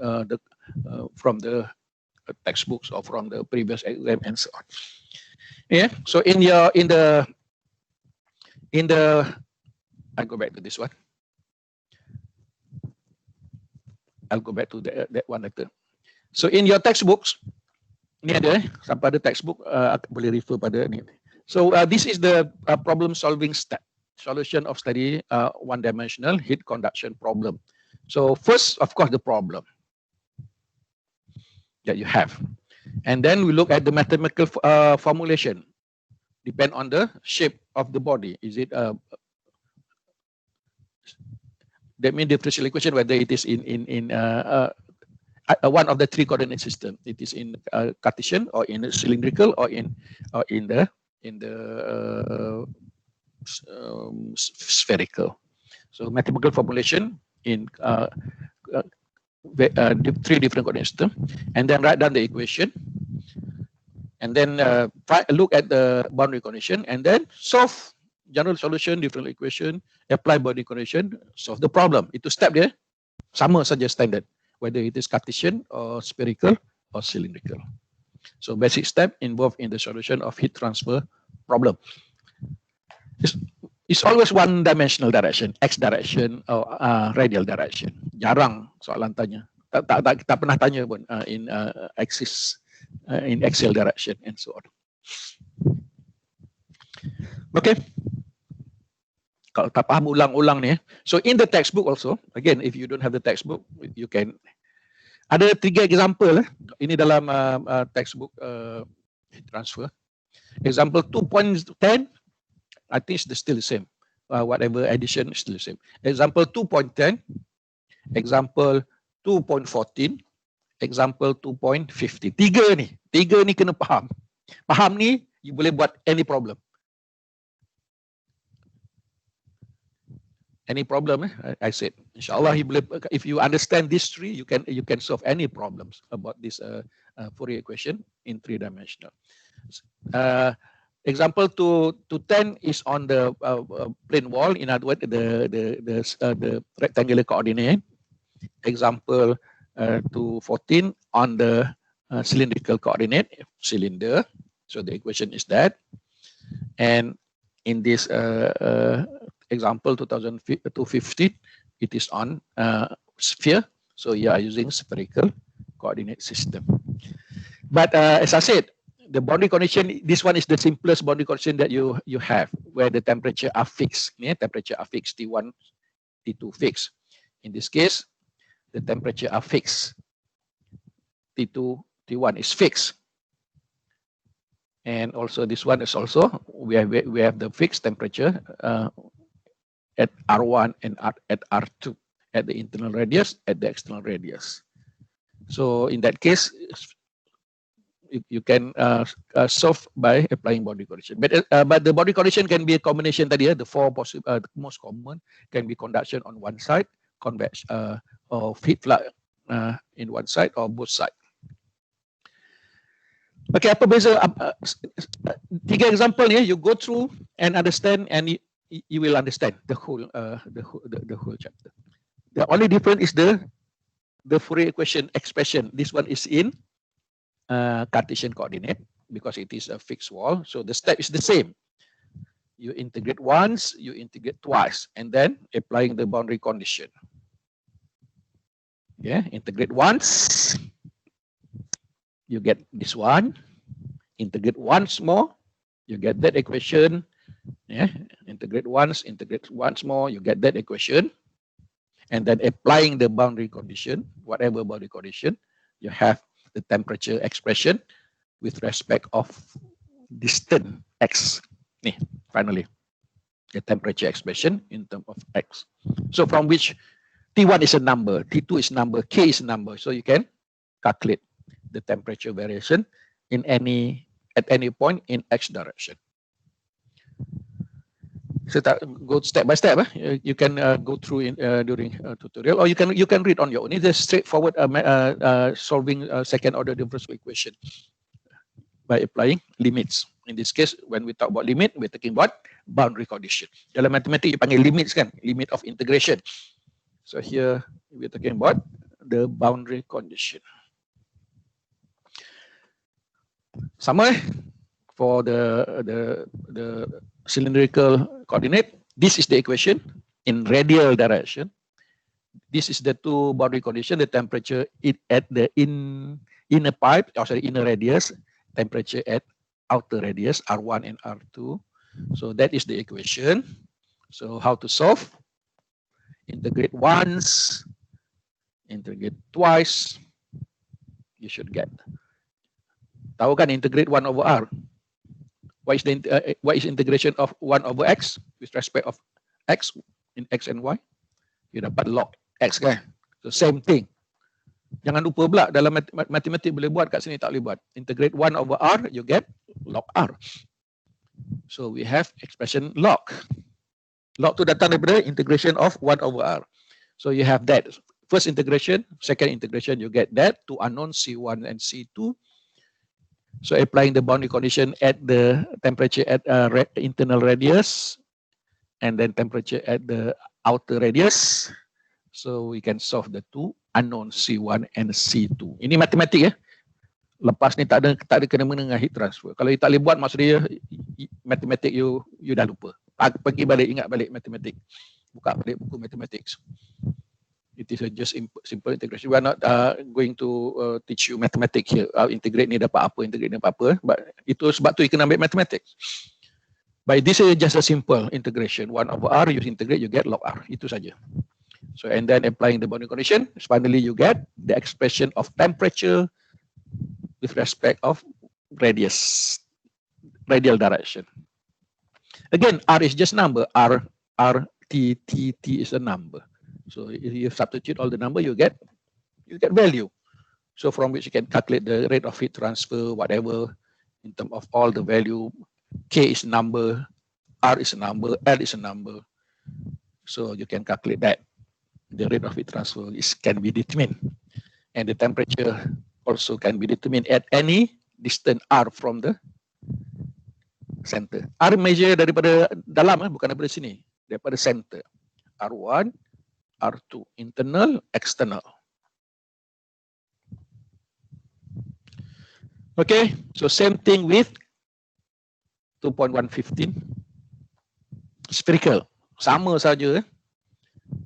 from the textbooks or from the previous exam and so on. Yeah. So I'll go back to this one. I'll go back to that one later. So in your textbooks, ni ada sampai ada textbook boleh refer pada ni. So this is the problem solving step, solution of study one-dimensional heat conduction problem. So first, of course, the problem that you have. And then we look at the mathematical formulation. Depend on the shape of the body. Is it that means differential equation, whether it is in one of the 3 coordinate system. It is in Cartesian or in cylindrical or in the spherical. So mathematical formulation in 3 different coordinate system, and then write down the equation. and then look at the boundary condition, and then solve general solution, differential equation, apply boundary condition, solve the problem. Itu step dia sama saja standard, whether it is Cartesian or spherical or cylindrical. So basic step involved in the solution of heat transfer problem. It's always one dimensional direction, x direction or radial direction. Jarang soalan tanya. Tak pernah tanya pun in axis, in axial direction and so on. Okay. Kalau tak paham ulang-ulang ni. So in the textbook also, again, if you don't have the textbook, you can. Ada 3 example. Ini dalam textbook heat transfer. Example 2.10. I think it's still the same. Whatever addition is still the same. Example 2.10, example 2.14, example 2.50. Tiga ni kena faham. Faham ni, you boleh buat any problem. Any problem, I said. Inshallah, if you understand these 3, you can solve any problems about this Fourier equation in 3-dimensional. Example 2.10 is on the plane wall. In other words, the rectangular coordinate. Example 2.14 on the cylindrical coordinate, cylinder. So the equation is that. And in this example 2.15, it is on sphere. So you are using spherical coordinate system. But as I said, the boundary condition, this one is the simplest boundary condition that you have, where the temperature are fixed. Yeah, temperature are fixed, T1, T2 fixed. In this case, the temperature are fixed. T2, T1 is fixed. And also this one is also, we have the fixed temperature at R1 and at R2, at the internal radius, at the external radius. So in that case, you can solve by applying boundary condition. But the boundary condition can be a combination tadi, the 4 possible, the most common can be conduction on one side, convection or heat flux in one side or both sides. Okay, apa beza? 3 example ni, you go through and understand, and you will understand the whole chapter. The only difference is the Fourier equation expression. This one is in Cartesian coordinate because it is a fixed wall. So the step is the same. You integrate once, you integrate twice, and then applying the boundary condition. Yeah, integrate once, you get this one. Integrate once more, you get that equation. Yeah, integrate once more, you get that equation. And then applying the boundary condition, whatever boundary condition, you have the temperature expression with respect of distance x. Finally, the temperature expression in terms of x. So from which T1 is a number, T2 is a number, K is a number. So you can calculate the temperature variation in at any point in x direction. So go step by step. You can go through during tutorial, or you can read on your own. It's a straightforward solving second order differential equation by applying limits. In this case, when we talk about limit, we're talking about boundary condition. Dalam matematik, you panggil limits kan, limit of integration. So here we're talking about the boundary condition. Sama for the cylindrical coordinate. This is the equation in radial direction. This is the 2 boundary condition. The temperature at the inner pipe, inner radius, temperature at outer radius, R1 and R2. So that is the equation. So how to solve? Integrate once, integrate twice. You should get. Tahu kan integrate 1 over R? What is integration of 1 over X with respect of X in X and Y? You dapat log X kan? So same thing. Jangan lupa pula dalam matematik boleh buat, kat sini tak boleh buat. Integrate 1 over R, you get log R. So we have expression log. Log tu datang daripada integration of 1 over R. So you have that. First integration, second integration, you get that. 2 unknown, C1 and C2. So applying the boundary condition at the temperature at internal radius and then temperature at the outer radius. So we can solve the two unknown C1 and C2. Ini matematik ya. Lepas ni tak ada kena-mena dengan heat transfer. Kalau you tak boleh buat, maksud dia matematik you dah lupa. Pergi balik, ingat balik matematik. Buka balik buku mathematics. It is just simple integration. We are not going to teach you mathematics here. Integrate ni dapat apa, integrate ni dapat apa. But itu sebab tu you kena ambil mathematics. But this is just a simple integration. 1 over R, you integrate, you get log R. Itu saja. So and then applying the boundary condition, finally you get the expression of temperature with respect of radial direction. Again, R is just number. R, T is a number. So if you substitute all the number, you get value. So from which you can calculate the rate of heat transfer, whatever, in terms of all the value. K is a number, R is a number, L is a number. So you can calculate that. The rate of heat transfer can be determined. And the temperature also can be determined at any distance R from the center. R measure daripada dalam, bukan daripada sini. Daripada center. R1, R2, internal, external. Okay, so same thing with 2.115. Spherical, sama saja.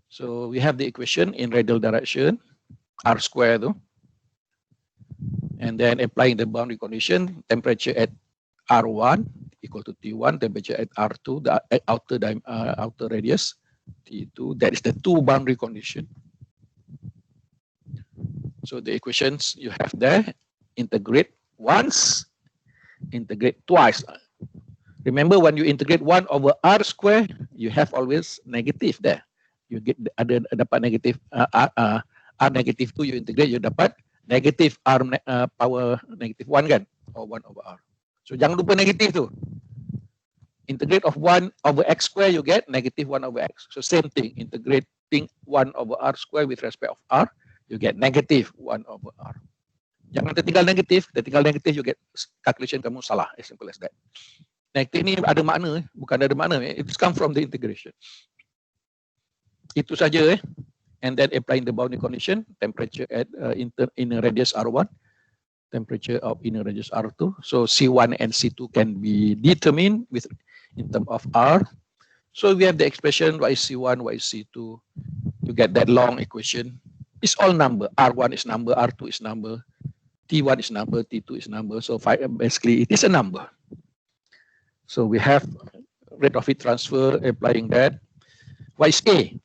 So we have the equation in radial direction, R square tu. And then applying the boundary condition, temperature at R1 equal to T1, temperature at R2, the outer radius, T2, that is the two boundary condition. So the equations you have there, integrate once, integrate twice. Remember when you integrate 1 over R square, you have always negative there. You get dapat negative R negative 2, you integrate, you dapat negative R power negative 1 kan, or 1 over R. So jangan lupa negatif tu. Integrate of 1 over X square, you get negative 1 over X. So same thing, integrating 1 over R square with respect of R, you get negative 1 over R. Jangan tertinggal negatif, you get calculation kamu salah, as simple as that. Negatif ni ada makna, bukan ada makna, it's come from the integration. Itu saja And then applying the boundary condition, temperature at inner radius R1, temperature of inner radius R2. So C1 and C2 can be determined with in terms of R. So we have the expression y is C1, y is C2. You get that long equation. It's all number. R1 is number, R2 is number, T1 is number, T2 is number. So basically it is a number. So we have rate of heat transfer, applying that. Y is A.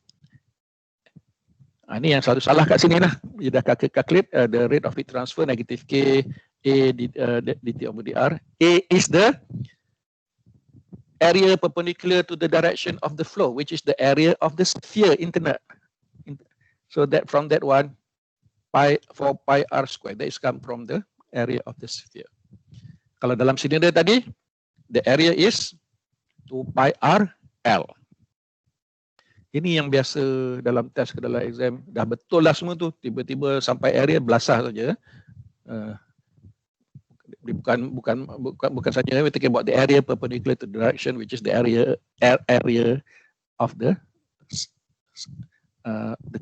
Ini yang selalu salah kat sini lah. You dah calculate the rate of heat transfer, negative K, A dt over dr. A is the area perpendicular to the direction of the flow, which is the area of the sphere internal. So that from that one, pi r square, that is come from the area of the sphere. Kalau dalam silinder tadi, the area is 2 pi r L. Ini yang biasa dalam test ke dalam exam, dah betul lah semua tu, tiba-tiba sampai area belasah saja. Bukan saja, we talking about the area perpendicular to the direction, which is the area of the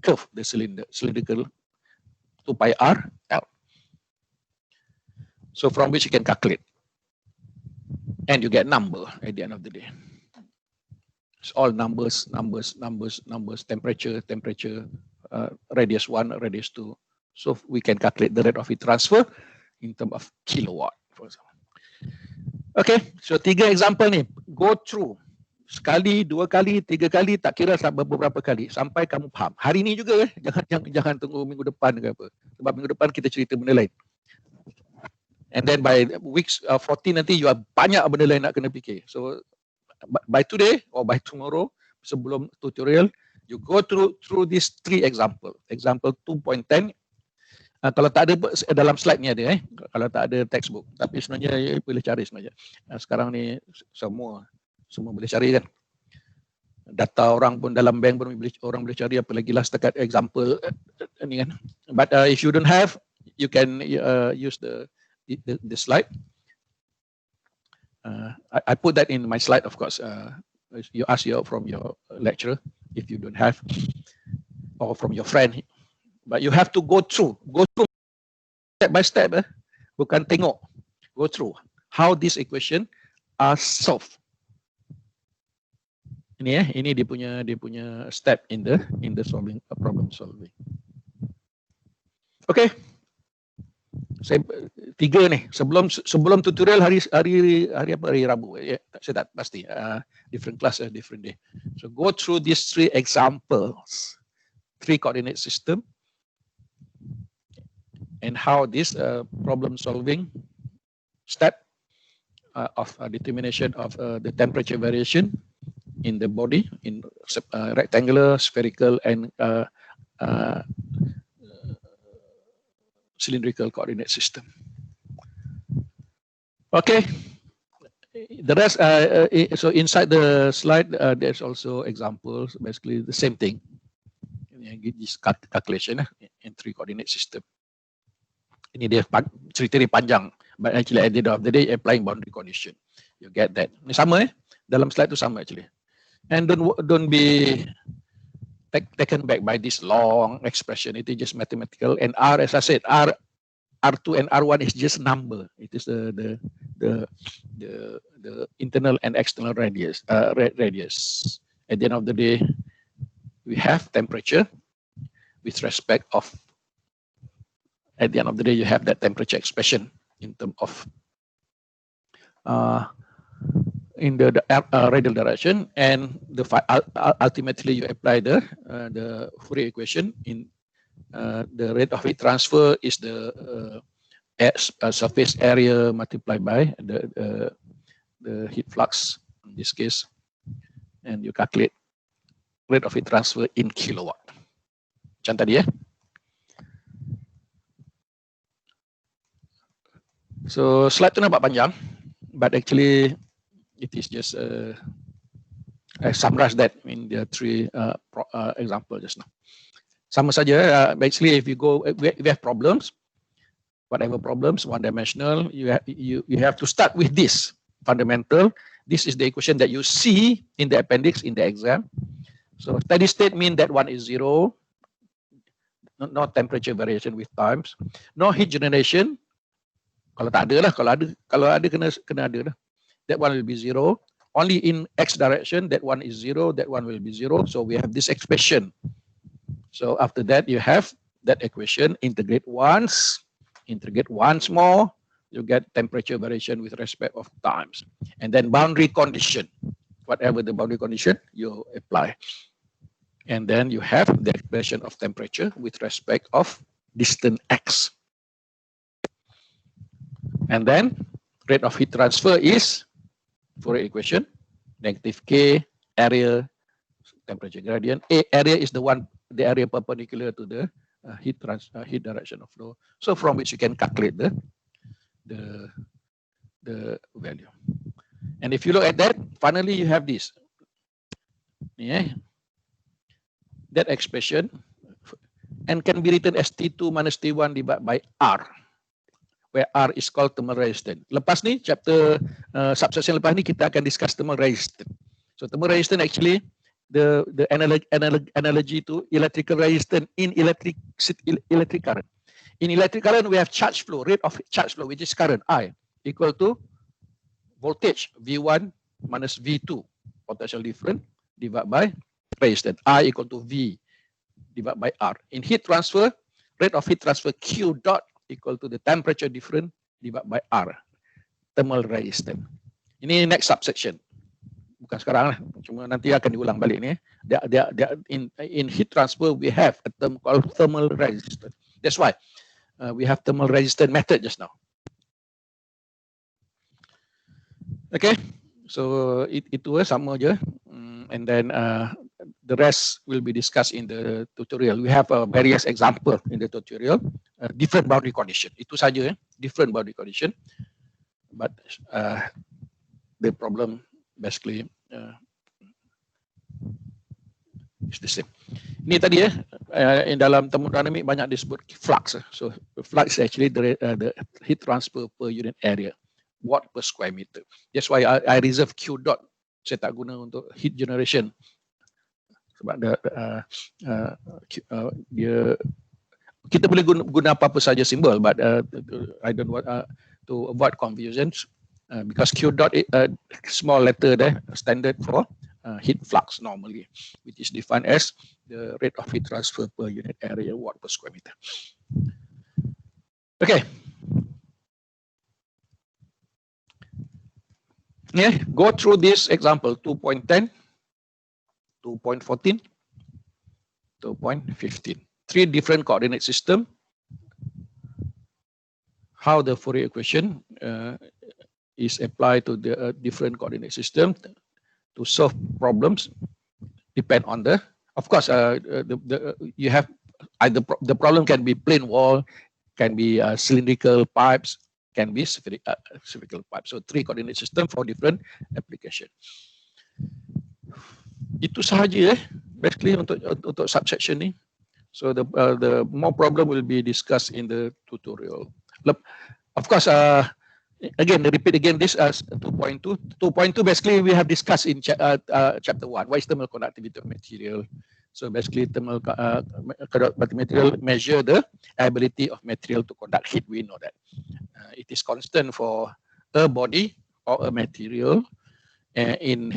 curve, the cylindrical 2 pi r L. So from which you can calculate, and you get number at the end of the day. It's all numbers, temperature, radius 1, radius 2. So we can calculate the rate of heat transfer in terms of kilowatt, for example. Okay, so 3 example ni, go through. Sekali, 2 kali, 3 kali, tak kira sampai beberapa kali, sampai kamu faham. Hari ni juga jangan tunggu minggu depan ke apa. Sebab minggu depan kita cerita benda lain. And then by weeks 14 nanti you have banyak benda lain nak kena fikir. So by today or by tomorrow, sebelum tutorial, you go through these 3 example. Example 2.10. Kalau tak ada dalam slide ni ada kalau tak ada textbook. Tapi sebenarnya boleh cari sebenarnya. Sekarang ni semua boleh cari kan. Data orang pun dalam bank pun orang boleh cari, apalagi lah setakat example ni kan. But if you don't have, you can use the the slide. I put that in my slide, of course. You ask from your lecturer if you don't have, or from your friend. But you have to go through step by step. Bukan tengok, go through how this equation are solved. Ini dia punya step in the solving problem solving. Okay. Saya 3 nih sebelum tutorial hari Rabu ya, saya tak pasti different class different day. So go through these 3 examples, 3 coordinate system, and how this problem solving step of determination of the temperature variation in the body in rectangular, spherical, and cylindrical coordinate system. Okay, the rest. So inside the slide, there's also examples, basically the same thing. This calculation in 3 coordinate system. Ini dia cerita dia panjang, but actually at the end of the day, applying boundary condition, you get that. Ini sama dalam slide tu sama actually. And don't be taken back by this long expression. It is just mathematical. And R, as I said, R2 and R1 is just number. It is the internal and external radius. At the end of the day, we have temperature with respect of. At the end of the day, you have that temperature expression in terms of in the radial direction, and ultimately you apply the Fourier equation. In the rate of heat transfer is the surface area multiplied by the heat flux in this case, and you calculate rate of heat transfer in kilowatt. Macam tadi ya. So slide tu nampak panjang, but actually it is just I summarize that in the 3 example just now. Sama saja. Basically, if you go, we have problems, whatever problems, one-dimensional. You have to start with this fundamental. This is the equation that you see in the appendix in the exam. So steady state mean that one is 0, no temperature variation with times, no heat generation. Kalau tak ada lah, kalau ada kena ada lah. That one will be 0. Only in x direction, that one is 0, that one will be 0. So we have this expression. So after that, you have that equation, integrate once more, you get temperature variation with respect of times. And then boundary condition, whatever the boundary condition, you apply. And then you have the expression of temperature with respect of distance x. And then rate of heat transfer is Fourier equation, negative K, area, temperature gradient. Area is the area perpendicular to the heat direction of flow. So from which you can calculate the value. And if you look at that, finally you have this. Yeah. That expression and can be written as T2 minus T1 divided by R, where R is called thermal resistance. Lepas ni, chapter subsection lepas ni kita akan discuss thermal resistance. So thermal resistance actually the analogy to electrical resistance in electric current. In electric current, we have charge flow, rate of charge flow, which is current I, equal to voltage V1 minus V2, potential difference, divided by resistance, I equal to V divided by R. In heat transfer, rate of heat transfer Q dot equal to the temperature difference divided by R, thermal resistance. Ini next subsection. Bukan sekarang lah, cuma nanti akan diulang balik ni. In heat transfer, we have a term called thermal resistance. That's why we have thermal resistance method just now. Okay, so itu sama je. And then the rest will be discussed in the tutorial. We have various example in the tutorial, different boundary condition. Itu saja, different boundary condition. But the problem basically is the same. Ini tadi in dalam thermodynamic banyak disebut flux. So flux is actually the heat transfer per unit area, watt per square meter. That's why I reserve Q dot. Saya tak guna untuk heat generation. Sebab dia kita boleh guna apa-apa saja simbol, but I don't want to avoid confusions because Q dot small letter there, standard for heat flux normally, which is defined as the rate of heat transfer per unit area, watt per square meter. Okay. Yeah, go through this example 2.10, 2.14, 2.15. Three different coordinate system. How the Fourier equation is applied to the different coordinate system to solve problems depend on the, of course, you have either the problem can be plane wall, can be cylindrical pipes, can be spherical pipes. So three coordinate system for different application. Itu sahaja basically untuk subsection ni. So the more problem will be discussed in the tutorial. Of course, again, repeat again this as 2.2. 2.2 basically we have discussed in chapter 1. What is thermal conductivity of material? So basically, thermal conductivity material measure the ability of material to conduct heat. We know that it is constant for a body or a material. In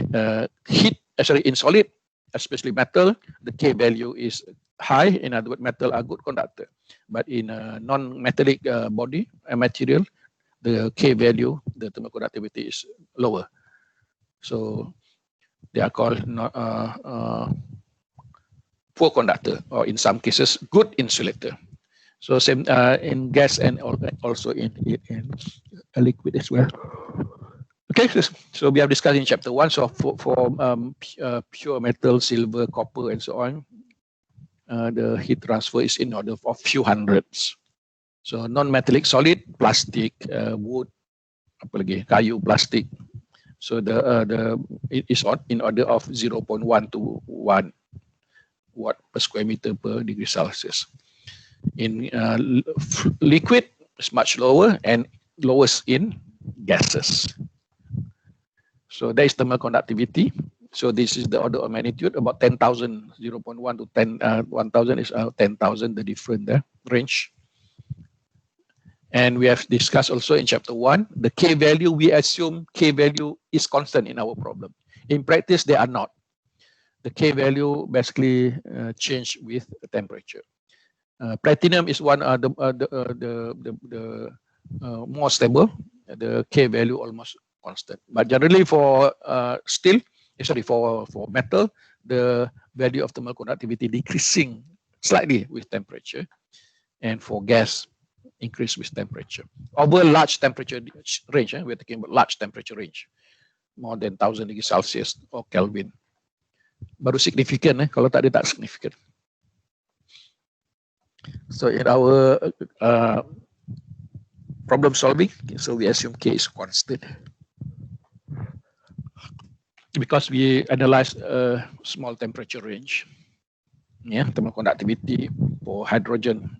heat, in solid, especially metal, the K value is high. In other words, metal are good conductor. But in a non-metallic body, a material, the K value, the thermal conductivity is lower. So they are called poor conductor, or in some cases, good insulator. So same in gas and also in a liquid as well. Okay, so we have discussed in chapter 1. So for pure metal, silver, copper, and so on, the heat transfer is in order of few hundreds. So non-metallic solid, plastic, wood, apa lagi, kayu, plastic. So it is in order of 0.1 to 1 watt per square meter per degree Celsius. In liquid, it's much lower, and lowest in gases. So that is thermal conductivity. So this is the order of magnitude, about 10,000, 0.1 to 1,000 is 10,000, the different range. And we have discussed also in chapter 1, the K value, we assume K value is constant in our problem. In practice, they are not. The K value basically change with temperature. Platinum is one the more stable. The K value almost constant. But generally for for metal, the value of thermal conductivity decreasing slightly with temperature, and for gas, increase with temperature. Over large temperature range, we're talking about large temperature range, more than 1,000 degrees Celsius or Kelvin. Baru signifikan, kalau tak ada tak signifikan. So in our problem solving, so we assume K is constant because we analyze a small temperature range. Yeah, thermal conductivity for hydrogen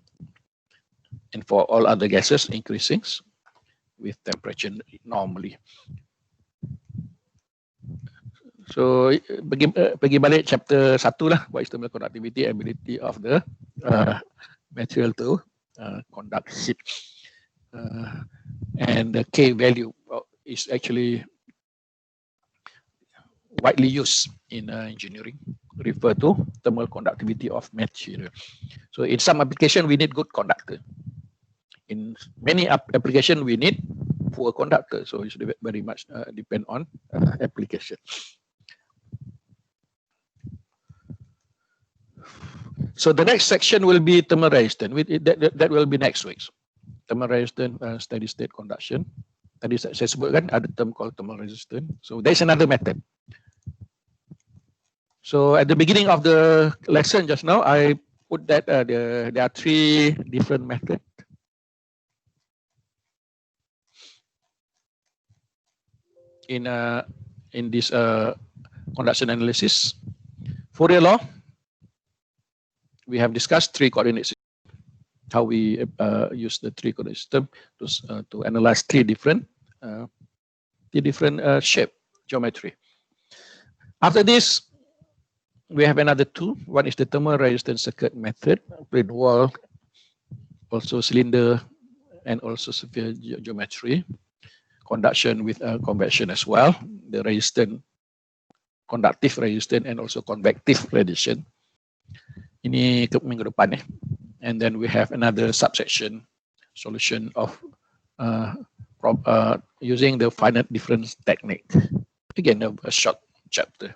and for all other gases increasing with temperature normally. So pergi balik chapter 1 lah, what is thermal conductivity, ability of the material to conduct heat. And the K value is actually widely used in engineering, refer to thermal conductivity of material. So in some application, we need good conductor. In many application, we need poor conductor. So it's very much depend on application. So the next section will be thermal resistance. That will be next week. Thermal resistance, steady state conduction. Tadi saya sebutkan ada term called thermal resistance. So there's another method. So at the beginning of the lesson just now, I put that there are three different methods. In this conduction analysis. Fourier law, we have discussed three coordinate system, how we use the three coordinate system to analyze three different shape geometry. After this, we have another two. One is the thermal resistance circuit method, plane wall, also cylinder, and also sphere geometry. Conduction with convection as well, the resistance, conductive resistance, and also convective radiation. Ini ke minggu depan eh. And then we have another subsection solution of using the finite difference technique. Again, a short chapter,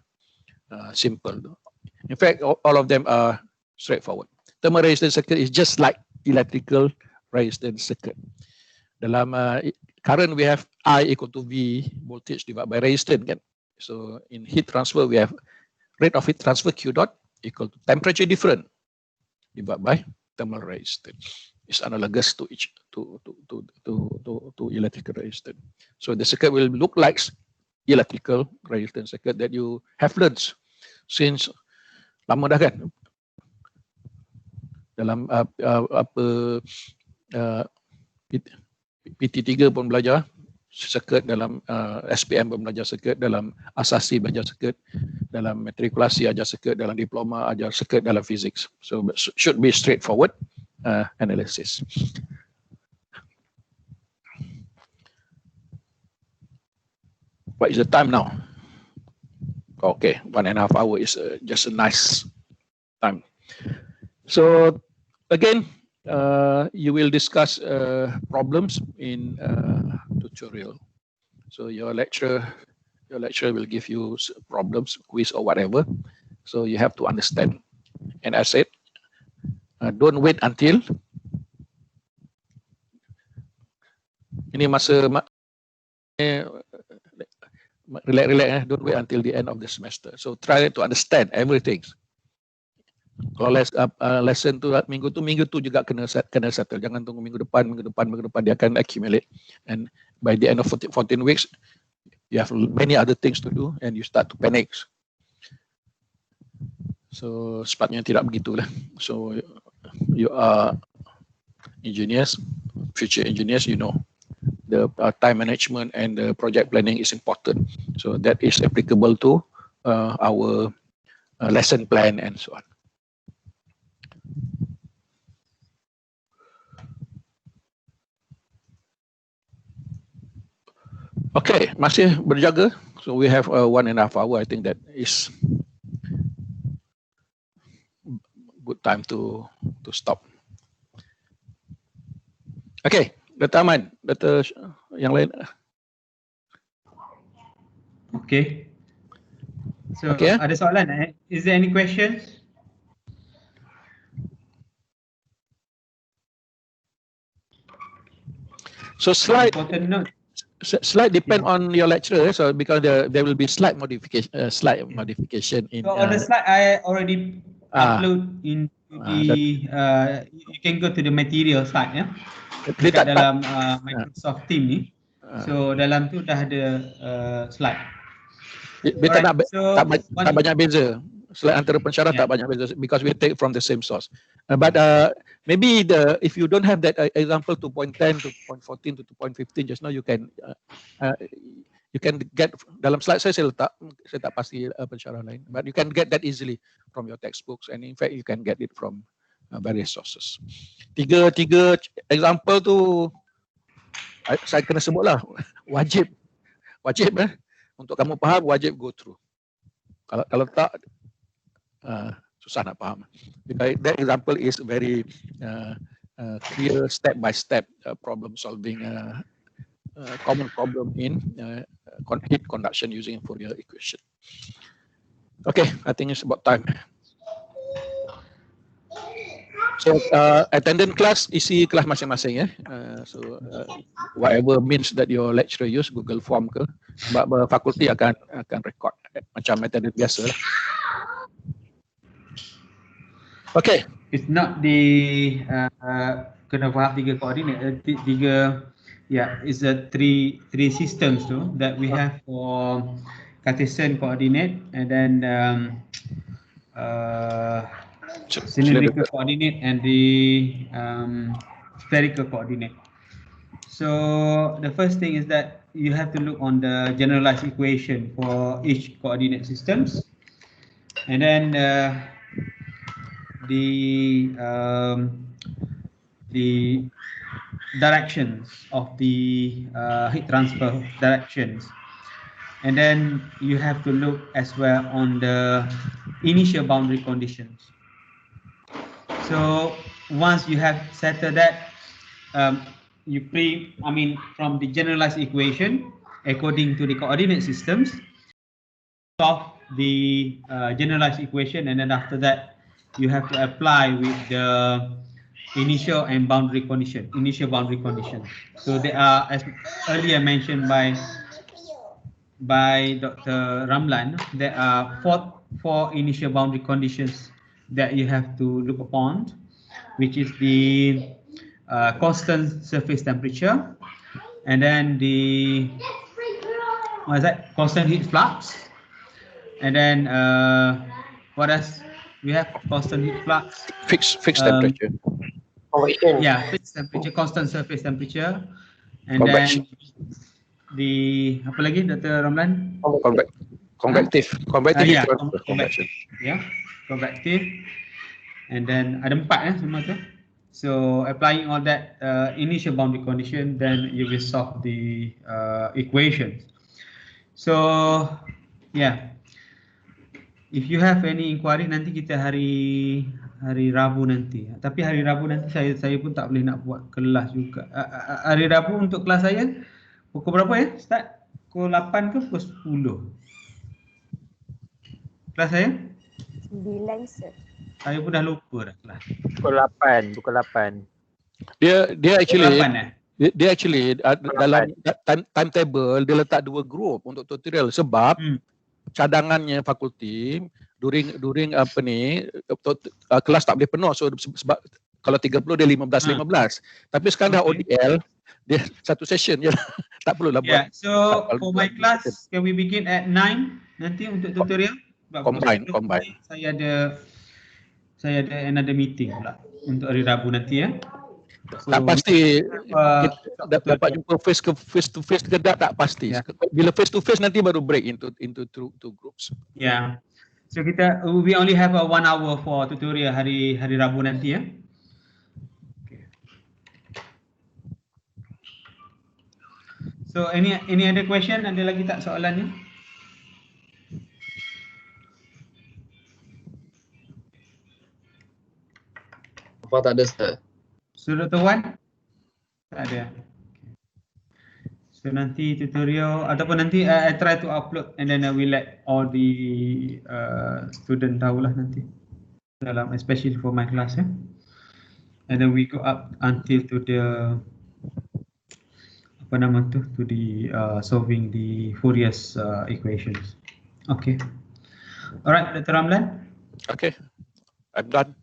simple. In fact, all of them are straightforward. Thermal resistance circuit is just like electrical resistance circuit. Dalam current, we have I equal to V voltage divided by resistance, kan? So in heat transfer, we have rate of heat transfer Q dot equal to temperature difference divided by thermal resistance. It's analogous to electrical resistance. So the circuit will look like electrical resistance circuit that you have learned since lama dah, kan? Dalam PT3 pun belajar circuit, dalam SPM pun belajar circuit, dalam asasi belajar circuit, dalam matrikulasi ajar circuit, dalam diploma ajar circuit dalam physics. So should be straightforward analysis. What is the time now? Okay, 1.5 hours is just a nice time. So again, you will discuss problems in tutorial. So your lecturer will give you problems, quiz or whatever. So you have to understand. And I said, don't wait until ini masa relax. Don't wait until the end of the semester. So try to understand everything. Kalau lesson tu minggu tu juga kena settle. Jangan tunggu minggu depan dia akan accumulate. And by the end of 14 weeks, you have many other things to do and you start to panic. So sepatutnya tidak begitulah. So you are engineers, future engineers, you know the time management and the project planning is important. So that is applicable to our lesson plan and so on. Okay, masih berjaga. So we have 1.5 hours. I think that is good time to stop. Okay, Dr. Ahmad, Dr. yang lain. Okay. So okay. Ada soalan? Is there any questions? So slide depend on your lecturer, so because there will be slight modification in. So on the slide I already upload into the you can go to the material slide ya. Dekat dalam Microsoft Teams ni. So dalam tu dah ada slide. Beta tak banyak beza. Slide antara pensyarah tak banyak beza because we take from the same source. But maybe if you don't have that example 2.10 to 2.14 to 2.15 just now, you can get dalam slide saya tak pasti pensyarah lain, but you can get that easily from your textbooks, and in fact you can get it from various sources. Tiga example tu saya kena sebutlah, wajib untuk kamu faham, wajib go through. Kalau tak susah nak faham. Because that example is very clear step by step problem solving, common problem in heat conduction using Fourier equation. Okay, I think it's about time. So attendant class, isi kelas masing-masing ya. So whatever means that your lecturer use, Google Form ke, sebab fakulti akan record macam metode biasa lah. Okay. It's not the kena faham tiga koordinat, it's a three systems too that we have for Cartesian coordinate, and then cylindrical coordinate and the spherical coordinate. So the first thing is that you have to look on the generalized equation for each coordinate systems, and then the directions of the heat transfer directions, and then you have to look as well on the initial boundary conditions. So once you have settled that, from the generalized equation according to the coordinate systems, solve the generalized equation, and then after that you have to apply with the initial and boundary condition. So they are, as earlier mentioned by Dr. Ramlan, there are four initial boundary conditions that you have to look upon, which is the constant surface temperature, and then the constant heat flux, and then what else we have? Constant heat flux, fixed temperature. Yeah, fixed temperature, constant surface temperature, and convection. Then the apa lagi, Dr. Ramlan? Convective. Yeah, convection. Yeah, convective. And then ada 4 semua tu. So applying all that initial boundary condition, then you will solve the equation. So yeah, if you have any inquiry, nanti kita hari Rabu nanti. Tapi hari Rabu nanti saya pun tak boleh nak buat kelas juga. Hari Rabu untuk kelas saya pukul berapa ya? Start pukul 8 ke pukul 10? Kelas saya? 9, sir. Saya pun dah lupa dah kelas. Pukul 8. Dia actually 8, dia actually dalam timetable dia letak 2 group untuk tutorial sebab cadangannya fakulti during apa ni kelas tak boleh penuh, so sebab kalau 30 dia 15. Tapi sekarang dah ODL, dia satu session je. Tak perlulah buat. So for my class, can we begin at 9 nanti untuk tutorial? Combine. Saya ada another meeting pula untuk hari Rabu nanti ya. So, tak pasti kita dapat jumpa face to face ke tak pasti. Bila face to face nanti baru break into two groups. Yeah. So we only have a 1 hour for tutorial hari Rabu nanti ya. Okay. So any other question? Ada lagi tak soalannya? Apa tak ada, Ustaz? So Dr. Wan? Tak ada. So nanti tutorial ataupun nanti I try to upload and then I will let all the student tahulah nanti dalam, especially for my class ya. And then we go up until to the to the solving the Fourier's equations. Okay. Alright, Dr. Ramlan. Okay, I'm done.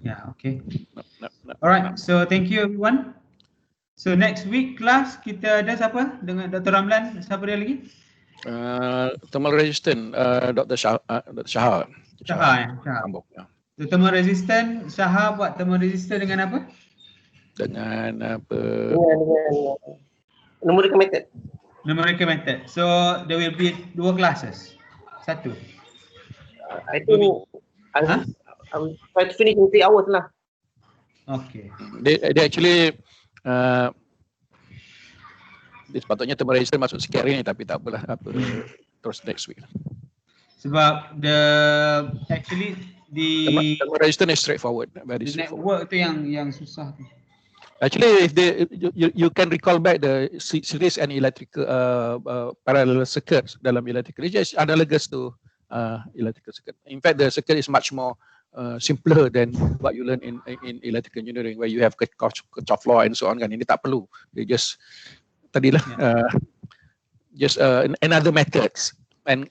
Yeah, okay. Alright, so thank you everyone. So next week class kita ada siapa dengan Dr. Ramlan? Siapa dia lagi? Thermal resistant, Dr. Shahar. Shahar. So thermal resistant, Shahar buat thermal resistant dengan apa? Dengan apa? Dengan numerical method. Numerical method. So there will be 2 classes. 1. I think I'm trying to finish in 3 hours lah. Okay. Dia actually dia sepatutnya thermal resistant masuk sikit hari ni, tapi tak apalah, terus next week. Sebab thermal resistant is straightforward, very straightforward. Network tu yang susah tu. Actually, if you can recall back the series and electrical parallel circuits dalam electrical, it's just analogous to electrical circuit. In fact, the circuit is much more simpler than what you learn in electrical engineering, where you have Kirchhoff law and so on. Kan ini tak perlu. They just tadilah another methods and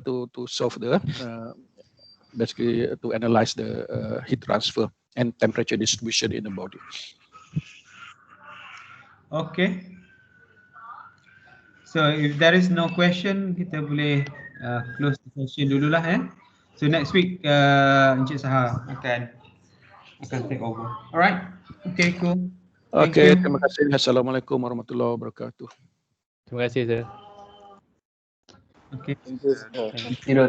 to solve the basically to analyze the heat transfer and temperature distribution in the body. Okay. So if there is no question, kita boleh close the session dululah . So next week Encik Saha akan take over. Alright. Okay, cool. Thank Okay, you. terima kasih. Assalamualaikum warahmatullahi wabarakatuh. Terima kasih, sir. Okay. Thank you. Thank you.